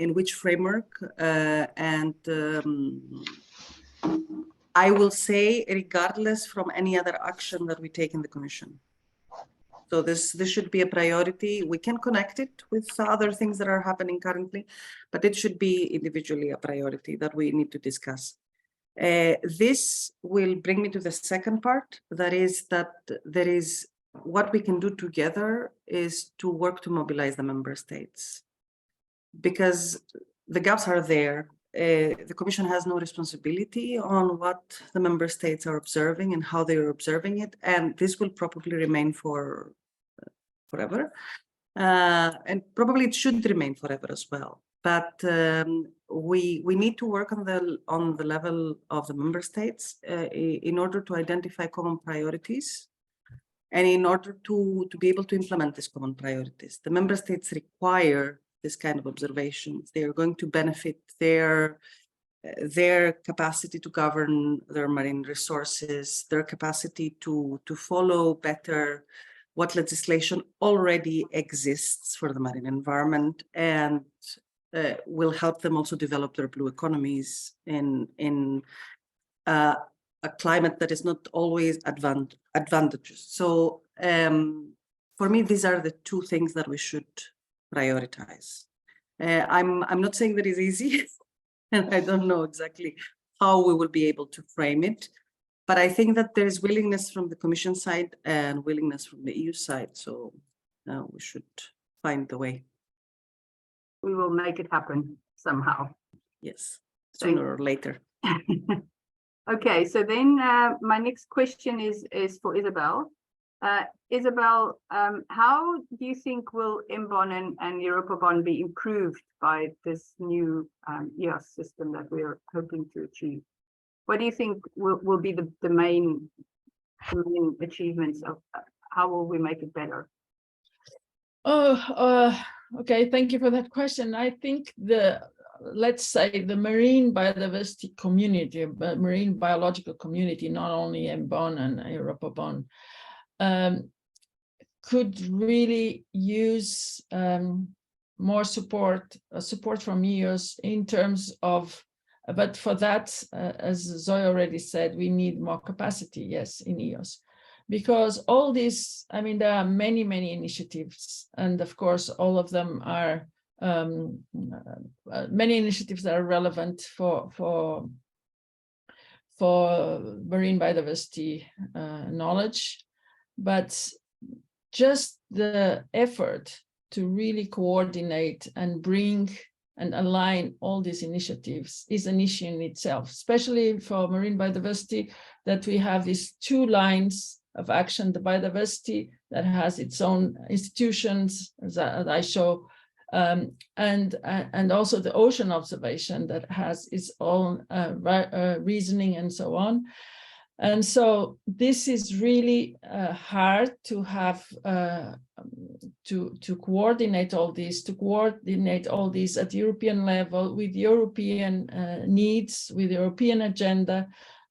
in which framework, and I will say regardless from any other action that we take in the Commission. So this should be a priority. We can connect it with other things that are happening currently, but it should be individually a priority that we need to discuss. This will bring me to the second part, that is that there is what we can do together is to work to mobilize the member states, because the gaps are there. The Commission has no responsibility on what the member states are observing and how they are observing it, and this will probably remain for forever, and probably it should remain forever as well. But we need to work on the level of the member states in order to identify common priorities, and in order to be able to implement these common priorities. The member states require this kind of observations. They are going to benefit their capacity to govern their marine resources, their capacity to follow better what legislation already exists for the marine environment, and will help them also develop their blue economies in a climate that is not always advantageous. So for me, these are the two things that we should prioritize. I'm not saying that it's easy, and I don't know exactly how we will be able to frame it, but I think that there is willingness from the Commission side and willingness from the EU side. So we should find the way. We will make it happen somehow. Yes, sooner or later. Okay, so then my next question is for Isabel. Isabel, how do you think will MBON and EuropaBON be improved by this new EOOS system that we're hoping to achieve? What do you think will be the main achievements of how will we make it better? Okay, thank you for that question. I think let's say the marine biodiversity community, but marine biological community, not only MBON and EuropaBON, could really use more support from EOOS in terms of, but for that, as Zoe already said, we need more capacity, yes, in EOOS. Because all these, I mean, there are many, many initiatives, and of course, all of them are many initiatives that are relevant for marine biodiversity knowledge, but just the effort to really coordinate and bring and align all these initiatives is an issue in itself, especially for marine biodiversity, that we have these two lines of action: the biodiversity that has its own institutions, as I show, and also the ocean observation that has its own reasoning and so on. And so this is really hard to have to coordinate all this, at European level with European needs, with European agenda,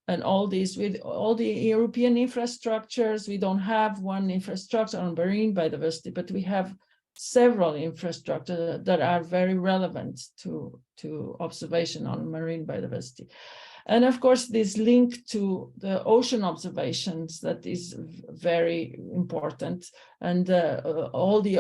and all this with all the European infrastructures. We don't have one infrastructure on marine biodiversity, but we have several infrastructures that are very relevant to observation on marine biodiversity. And of course, this link to the ocean observations, that is very important. And all the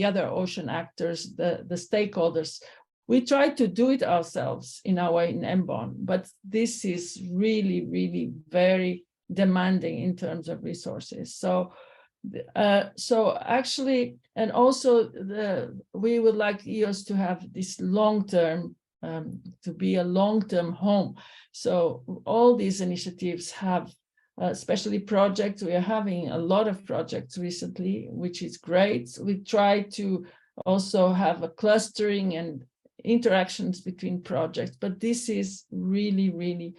other ocean actors, the stakeholders, we try to do it ourselves in our way in MBON, but this is really, really very demanding in terms of resources. So actually, and also we would like EOOS to have this long-term, to be a long-term home. So all these initiatives have, especially projects. We are having a lot of projects recently, which is great. We try to also have a clustering and interactions between projects, but this is really, really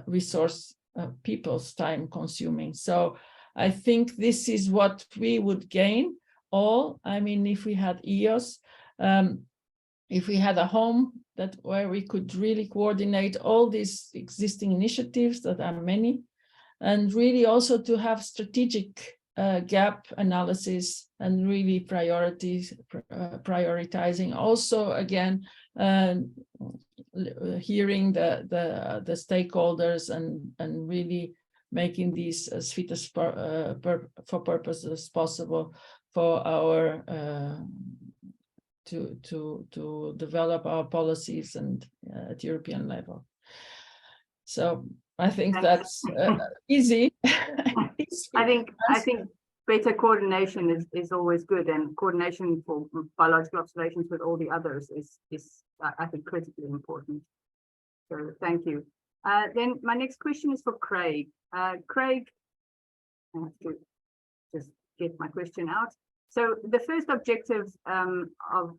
resource people's time consuming. So I think this is what we would gain all. I mean, if we had EOOS, if we had a home where we could really coordinate all these existing initiatives that are many, and really also to have strategic gap analysis and really prioritizing. Also, again, hearing the stakeholders and really making these as fit as for purpose as possible for our to develop our policies and at European level. So I think that's easy. I think better coordination is always good, and coordination for biological observations with all the others is I think critically important. So thank you. Then my next question is for Craig. Craig, I have to just get my question out. So the first objective of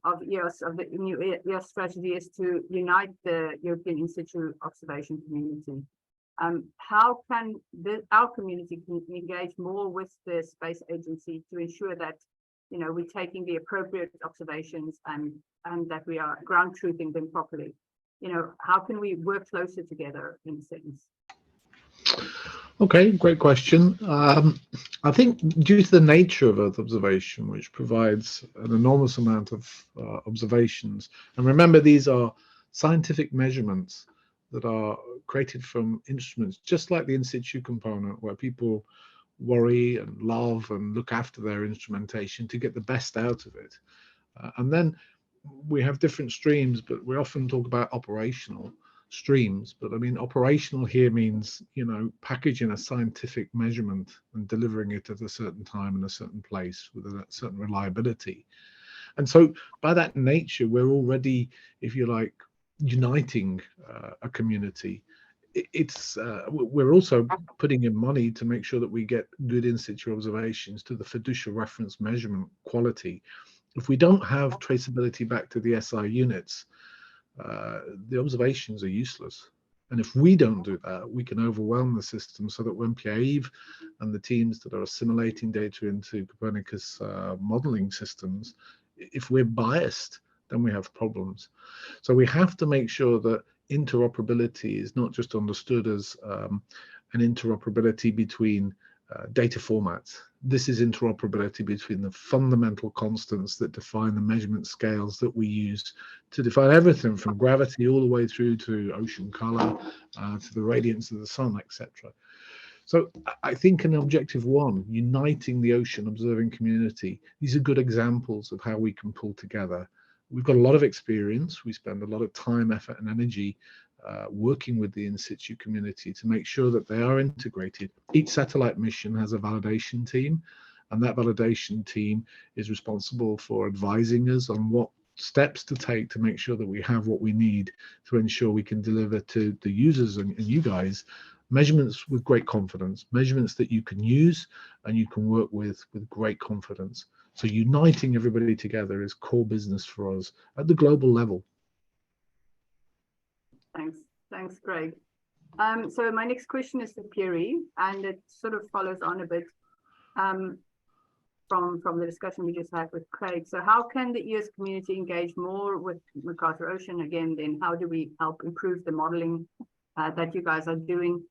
EOOS, of the new EOOS strategy, is to unite the European in situ observation community. How can our community engage more with the space agency to ensure that, you know, we're taking the appropriate observations and that we are ground truthing them properly? You know, how can we work closer together in a sense? Okay, great question. I think due to the nature of Earth observation, which provides an enormous amount of observations, and remember, these are scientific measurements that are created from instruments, just like the in situ component, where people worry and love and look after their instrumentation to get the best out of it. And then we have different streams, but we often talk about operational streams. But I mean, operational here means, you know, packaging a scientific measurement and delivering it at a certain time in a certain place with a certain reliability. And so by that nature, we're already, if you like, uniting a community. We're also putting in money to make sure that we get good in situ observations to the fiducial reference measurement quality. If we don't have traceability back to the SI units, the observations are useless. And if we don't do that, we can overwhelm the system, so that when Pierre-Yves and the teams that are assimilating data into Copernicus modeling systems, if we're biased, then we have problems. So we have to make sure that interoperability is not just understood as an interoperability between data formats. This is interoperability between the fundamental constants that define the measurement scales that we use to define everything from gravity all the way through to ocean color, to the radiance of the sun, etc. So I think in objective one, uniting the ocean observing community, these are good examples of how we can pull together. We've got a lot of experience. We spend a lot of time, effort, and energy working with the in situ community to make sure that they are integrated. Each satellite mission has a validation team, and that validation team is responsible for advising us on what steps to take to make sure that we have what we need to ensure we can deliver to the users and you guys measurements with great confidence, measurements that you can use and you can work with great confidence. So uniting everybody together is core business for us at the global level. Thanks, Greg. So my next question is for Pierre, and it sort of follows on a bit from the discussion we just had with Craig. So how can the EOOS community engage more with MacArthur Ocean? Again, then how do we help improve the modeling that you guys are doing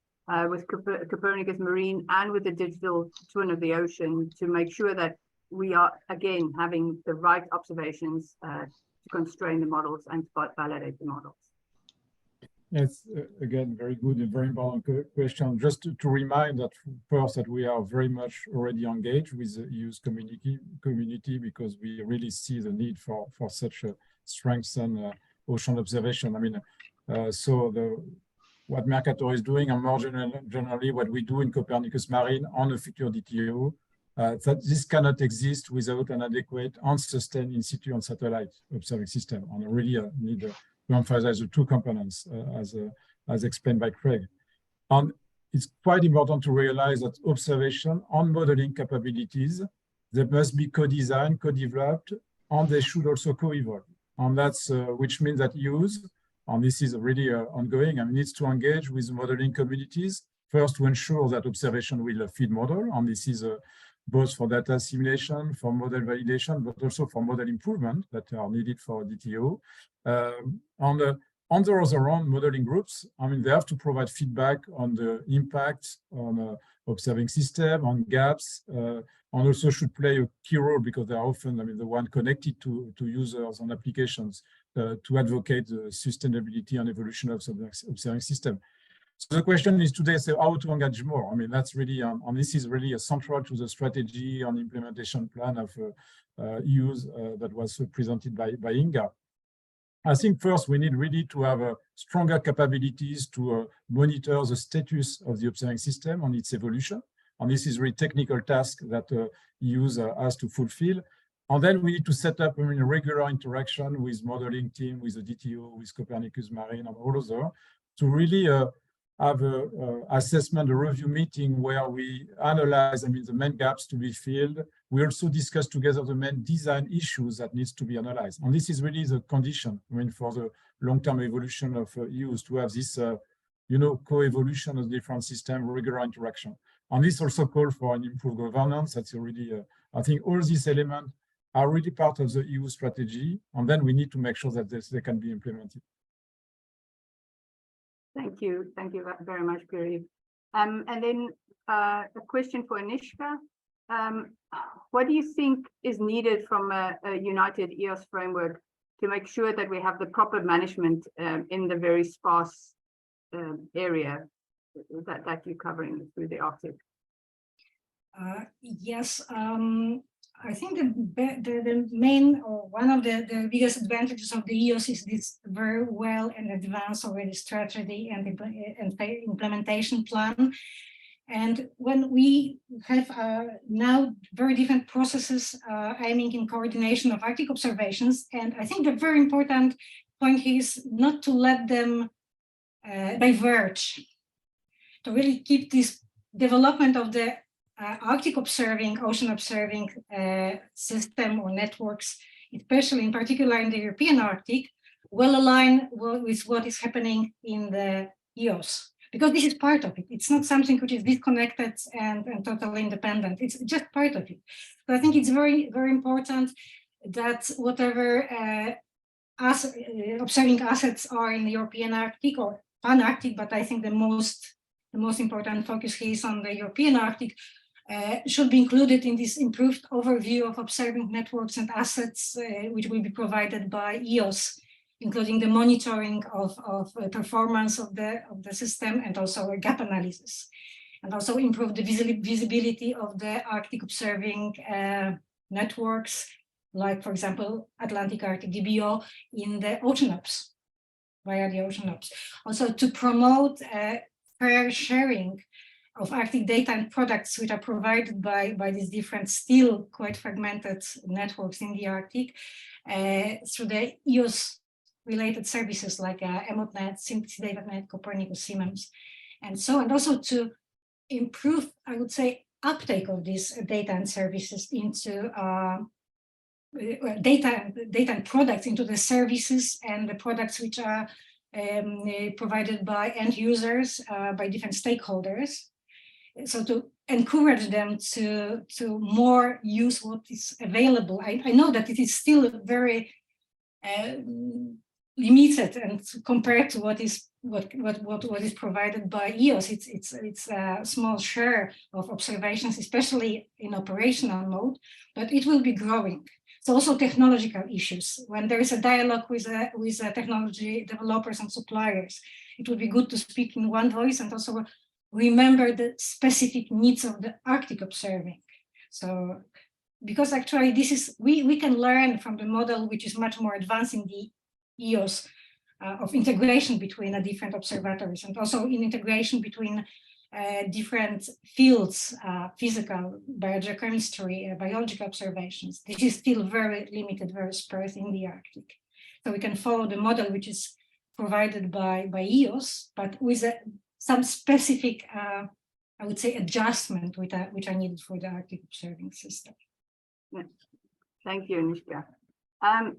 with Copernicus Marine and with the digital twin of the ocean, to make sure that we are, again, having the right observations to constrain the models and to validate the models? Yes, again, very good and very important question. Just to remind that first, that we are very much already engaged with the EOOS community, because we really see the need for such a strengthened ocean observation. I mean, what Mercator is doing, and more generally what we do in Copernicus Marine on the future DTO, that this cannot exist without an adequate and sustained in situ and satellite observing system. And really need to emphasize the two components as explained by Craig. And it's quite important to realize that observation and modeling capabilities, they must be co-designed, co-developed, and they should also co-evolve. And that's which means that EOOS, and this is really ongoing, and needs to engage with modeling communities first to ensure that observation will feed model, and this is both for data assimilation, for model validation, but also for model improvement that are needed for DTO. On the other hand, modeling groups, I mean, they have to provide feedback on the impact on observing system, on gaps, and also should play a key role because they are often, I mean, the one connected to users and applications to advocate the sustainability and evolution of observing system. So the question is today, so how to engage more? I mean, that's really, and this is really central to the strategy and implementation plan of EOOS that was presented by Inga. I think first we need really to have stronger capabilities to monitor the status of the observing system and its evolution. And this is really technical task that EOOS has to fulfill. And then we need to set up a regular interaction with modeling team, with the DTO, with Copernicus Marine and all other to really have a assessment, a review meeting where we analyze, I mean, the main gaps to be filled. We also discuss together the main design issues that needs to be analyzed. And this is really the condition, I mean, for the long-term evolution of EOOS to have this, you know, co-evolution of different systems, regular interaction. And this also calls for an improved governance. That's already, I think all these elements are really part of the EOOS strategy. And then we need to make sure that they can be implemented. Thank you very much, Pierre. And then a question for Anishka. What do you think is needed from a united EOOS framework to make sure that we have the proper management in the very sparse area that you're covering through the Arctic? Yes, I think the main or one of the biggest advantages of the EOOS is this very well and advanced already strategy and implementation plan. And when we have now very different processes aiming in coordination of Arctic observations, and I think the very important point is not to let them diverge, to really keep this development of the Arctic observing, ocean observing system or networks, especially in particular in the European Arctic, well aligned with what is happening in the EOOS. Because this is part of it. It's not something which is disconnected and totally independent. It's just part of it. So I think it's very, very important that whatever observing assets are in the European Arctic or Pan-Arctic, but I think the most important focus here is on the European Arctic, should be included in this improved overview of observing networks and assets, which will be provided by EOOS, including the monitoring of performance of the system and also a gap analysis, and also improve the visibility of the Arctic observing networks, like, for example, Atlantic Arctic DBO in the ocean ops, via the ocean ops. Also to promote fair sharing of Arctic data and products which are provided by these different, still quite fragmented networks in the Arctic through the EOOS related services like EMOTNet, SimpliCDataNet, Copernicus, Siemens, and so on. And also to improve, I would say, uptake of these data and services into data and products into the services and the products which are provided by end users, by different stakeholders. So to encourage them to more use what is available. I know that it is still very limited and compared to what is provided by EOOS. It's a small share of observations, especially in operational mode, but it will be growing. So also technological issues. When there is a dialogue with technology developers and suppliers, it would be good to speak in one voice and also remember the specific needs of the Arctic observing. So, because actually this is, we can learn from the model which is much more advanced in the EOOS of integration between different observatories and also in integration between different fields, physical, biogeochemistry, biological observations. This is still very limited, very sparse in the Arctic. So we can follow the model which is provided by EOOS, but with some specific, I would say, adjustment which are needed for the Arctic observing system. Yeah. Thank you, Anishka.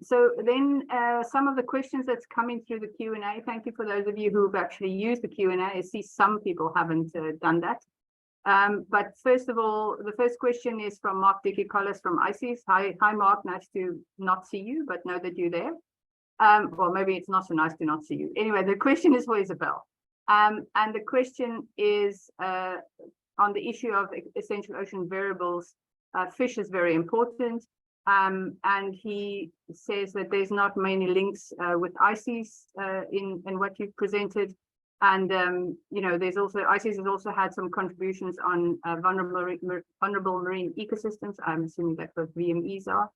So then some of the questions that's coming through the Q&A, thank you for those of you who've actually used the Q&A. I see some people haven't done that. But first of all, the first question is from Mark Dickey-Collis from ICES. Hi, Mark, nice to not see you, but know that you're there. Well, maybe it's not so nice to not see you. Anyway, the question is for Isabel. And the question is on the issue of essential ocean variables. Fish is very important. And he says that there's not many links with ICES in what you've presented. And, you know, there's also, ICES has also had some contributions on vulnerable marine ecosystems. I'm assuming that's what VMEs are,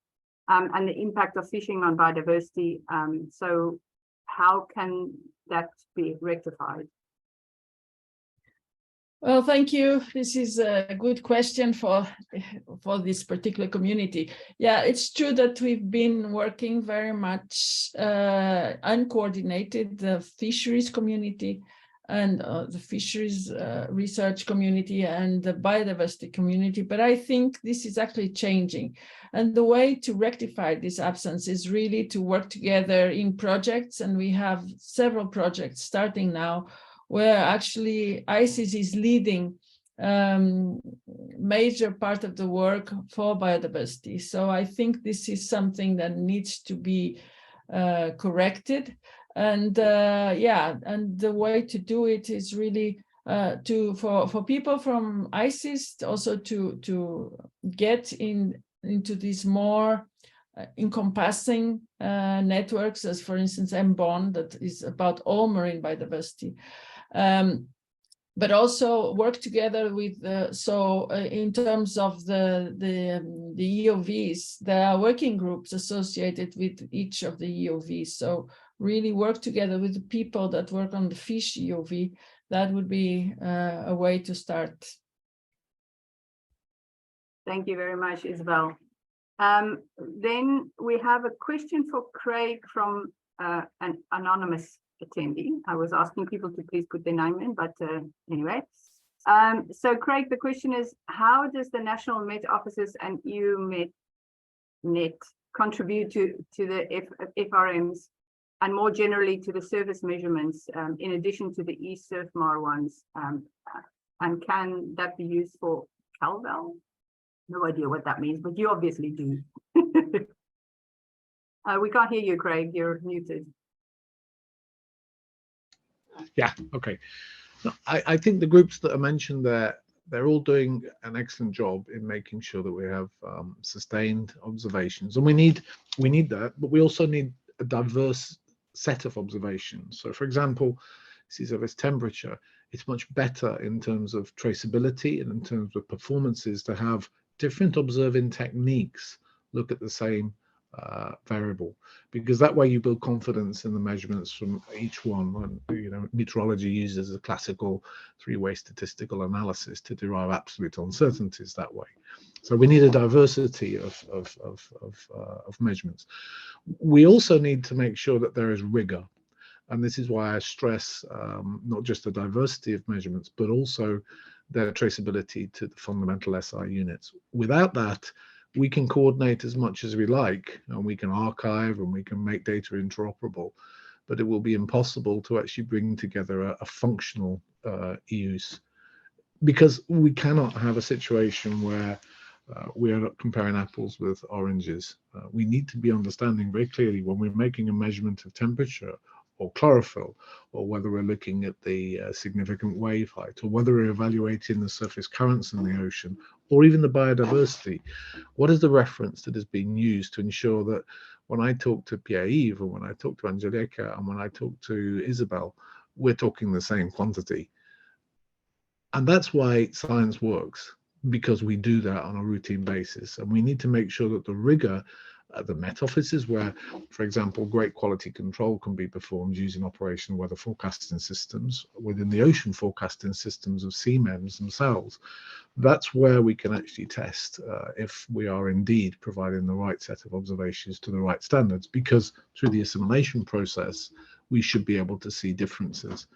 and the impact of fishing on biodiversity. So how can that be rectified? Well, thank you. This is a good question for this particular community. Yeah, it's true that we've been working very much uncoordinated, the fisheries community and the fisheries research community and the biodiversity community. But I think this is actually changing. And the way to rectify this absence is really to work together in projects. And we have several projects starting now where actually ICES is leading major part of the work for biodiversity. So I think this is something that needs to be corrected. And yeah, and the way to do it is really for people from ICES also to get into these more encompassing networks, as for instance MBON, that is about all marine biodiversity. But also work together with in terms of the EOVs, there are working groups associated with each of the EOVs. So really work together with the people that work on the fish EOV. That would be a way to start. Thank you very much, Isabel. Then we have a question for Craig from an anonymous attendee. I was asking people to please put their name in, but anyway. So Craig, the question is, how does the National Met Offices and EUMET contribute to the FRMs and more generally to the service measurements in addition to the eSurfMar ones? And can that be used for CalVal? No idea what that means, but you obviously do. We can't hear you, Craig. You're muted. Yeah, okay. No, I think the groups that are mentioned there, they're all doing an excellent job in making sure that we have sustained observations. And we need that, but we also need a diverse set of observations. So for example, sea surface temperature, it's much better in terms of traceability and in terms of performances to have different observing techniques look at the same variable, because that way you build confidence in the measurements from each one. And, you know, meteorology uses a classical three-way statistical analysis to derive absolute uncertainties that way. So we need a diversity of measurements. We also need to make sure that there is rigor, and this is why I stress not just the diversity of measurements, but also their traceability to the fundamental SI units. Without that, we can coordinate as much as we like, and we can archive and we can make data interoperable, but it will be impossible to actually bring together a functional EOOS, because we cannot have a situation where we are comparing apples with oranges. We need to be understanding very clearly when we're making a measurement of temperature or chlorophyll, or whether we're looking at the significant wave height, or whether we're evaluating the surface currents in the ocean, or even the biodiversity. What is the reference that is being used to ensure that when I talk to Pierre-Yves, or when I talk to Angelica, and when I talk to Isabel, we're talking the same quantity? And that's why science works, because we do that on a routine basis. And we need to make sure that the rigor at the Met offices, where, for example, great quality control can be performed using operational weather forecasting systems within the ocean forecasting systems of CMEMS themselves, that's where we can actually test if we are indeed providing the right set of observations to the right standards, because through the assimilation process, we should be able to see differences.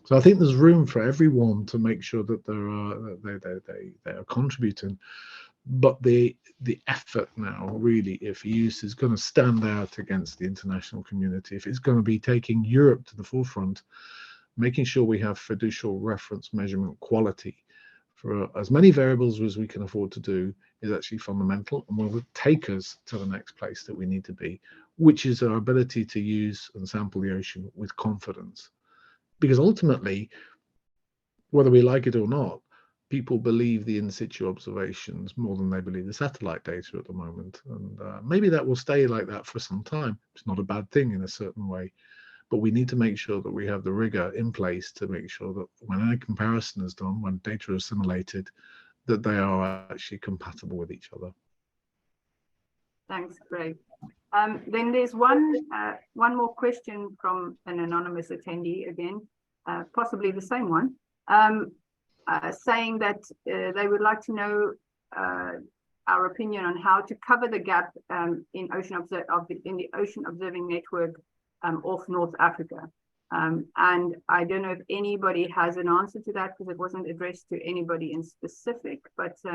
So I think there's room for everyone to make sure that they are contributing. but the effort now really, if EOOS is going to stand out against the international community, if it's going to be taking Europe to the forefront, making sure we have fiducial reference measurement quality for as many variables as we can afford to do is actually fundamental, and will take us to the next place that we need to be, which is our ability to use and sample the ocean with confidence. Because ultimately, whether we like it or not, people believe the in situ observations more than they believe the satellite data at the moment. And maybe that will stay like that for some time. It's not a bad thing in a certain way, but we need to make sure that we have the rigor in place to make sure that when a comparison is done, when data is assimilated, that they are actually compatible with each other. Thanks, Craig. Then there's one more question from an anonymous attendee again, possibly the same one, saying that they would like to know our opinion on how to cover the gap in the ocean observing network off North Africa. And I don't know if anybody has an answer to that because it wasn't addressed to anybody in specific, but I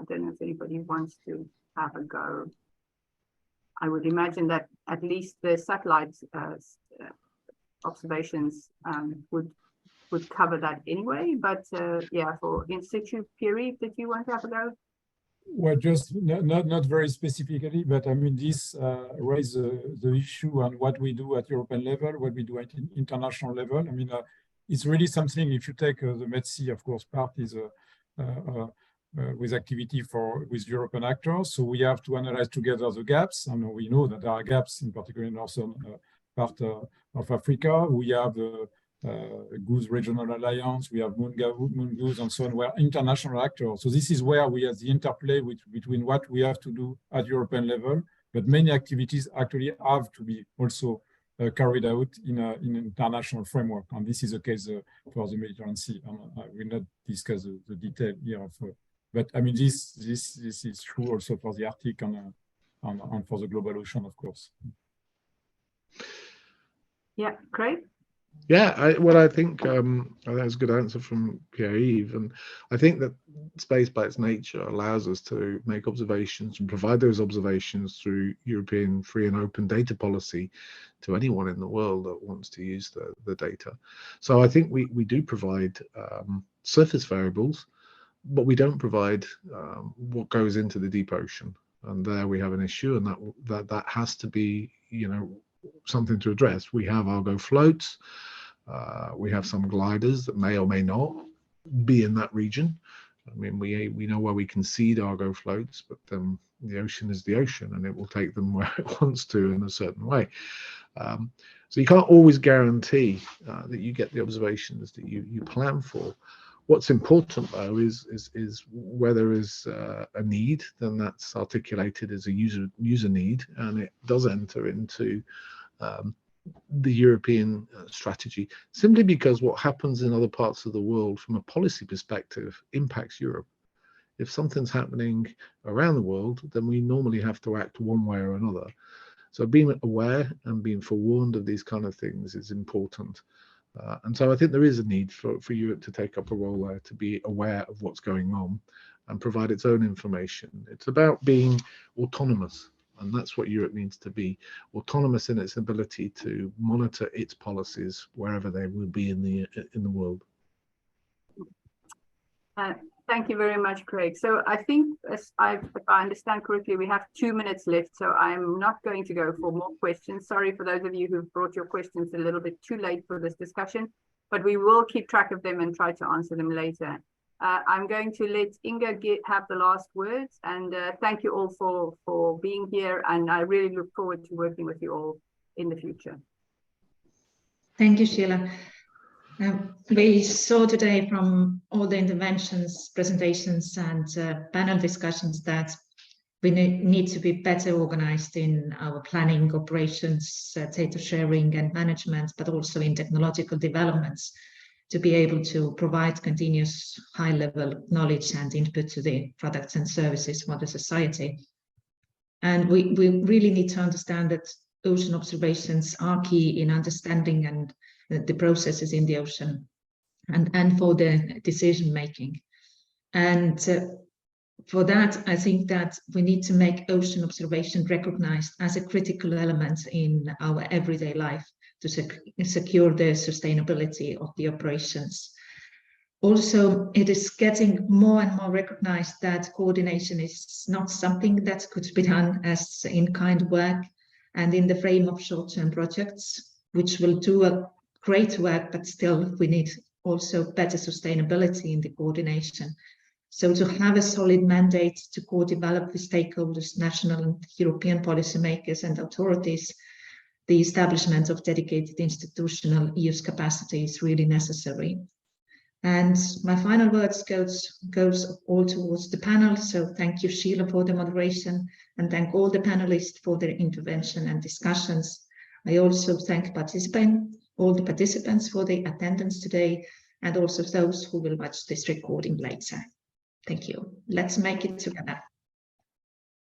don't know if anybody wants to have a go. I would imagine that at least the satellite observations would cover that anyway, but yeah, for in situ, Pierre, did you want to have a go? Well, just not very specifically, but I mean, this raises the issue on what we do at European level, what we do at international level. I mean, it's really something, if you take the METSI, of course, part is with activity with European actors. So we have to analyze together the gaps. And we know that there are gaps, in particular in northern part of Africa. We have the GOOS Regional Alliance, we have MoonGOOS and so on, where international actors. So this is where we have the interplay between what we have to do at European level, but many activities actually have to be also carried out in an international framework. And this is the case for the Mediterranean Sea. I will not discuss the detail here, but I mean, this is true also for the Arctic and for the global ocean, of course. Yeah, great. Yeah, I think that's a good answer from Pierre-Yves, and I think that space by its nature allows us to make observations and provide those observations through European free and open data policy to anyone in the world that wants to use the data. So I think we do provide surface variables, but we don't provide what goes into the deep ocean, and there we have an issue, and that has to be, you know, something to address. We have Argo floats, we have some gliders that may or may not be in that region. I mean, we know where we can seed Argo floats, but the ocean is the ocean, and it will take them where it wants to in a certain way. So you can't always guarantee that you get the observations that you plan for. What's important, though, is where there is a need, then that's articulated as a user need, and it does enter into the European strategy, simply because what happens in other parts of the world from a policy perspective impacts Europe. If something's happening around the world, then we normally have to act one way or another. So being aware and being forewarned of these kind of things is important. And so I think there is a need for Europe to take up a role there, to be aware of what's going on and provide its own information. It's about being autonomous, and that's what Europe needs to be, autonomous in its ability to monitor its policies wherever they will be in the world. Thank you very much, Craig. So I think, if I understand correctly, we have 2 minutes left, so I'm not going to go for more questions. Sorry for those of you who've brought your questions a little bit too late for this discussion, but we will keep track of them and try to answer them later. I'm going to let Inga have the last words, and thank you all for being here, and I really look forward to working with you all in the future. Thank you, Sheila. We saw today from all the interventions, presentations, and panel discussions that we need to be better organized in our planning, operations, data sharing and management, but also in technological developments to be able to provide continuous high-level knowledge and input to the products and services for the society. And we really need to understand that ocean observations are key in understanding and the processes in the ocean and for the decision making. And for that, I think that we need to make ocean observation recognized as a critical element in our everyday life to secure the sustainability of the operations. Also, it is getting more and more recognized that coordination is not something that could be done as in-kind work and in the frame of short-term projects, which will do a great work, but still we need also better sustainability in the coordination. So to have a solid mandate to co-develop with stakeholders, national and European policymakers and authorities, the establishment of dedicated institutional EOOS capacity is really necessary. And my final words goes all towards the panel. So thank you, Sheila, for the moderation, and thank all the panelists for their intervention and discussions. I also thank all the participants for the attendance today, and also those who will watch this recording later. Thank you. Let's make it together.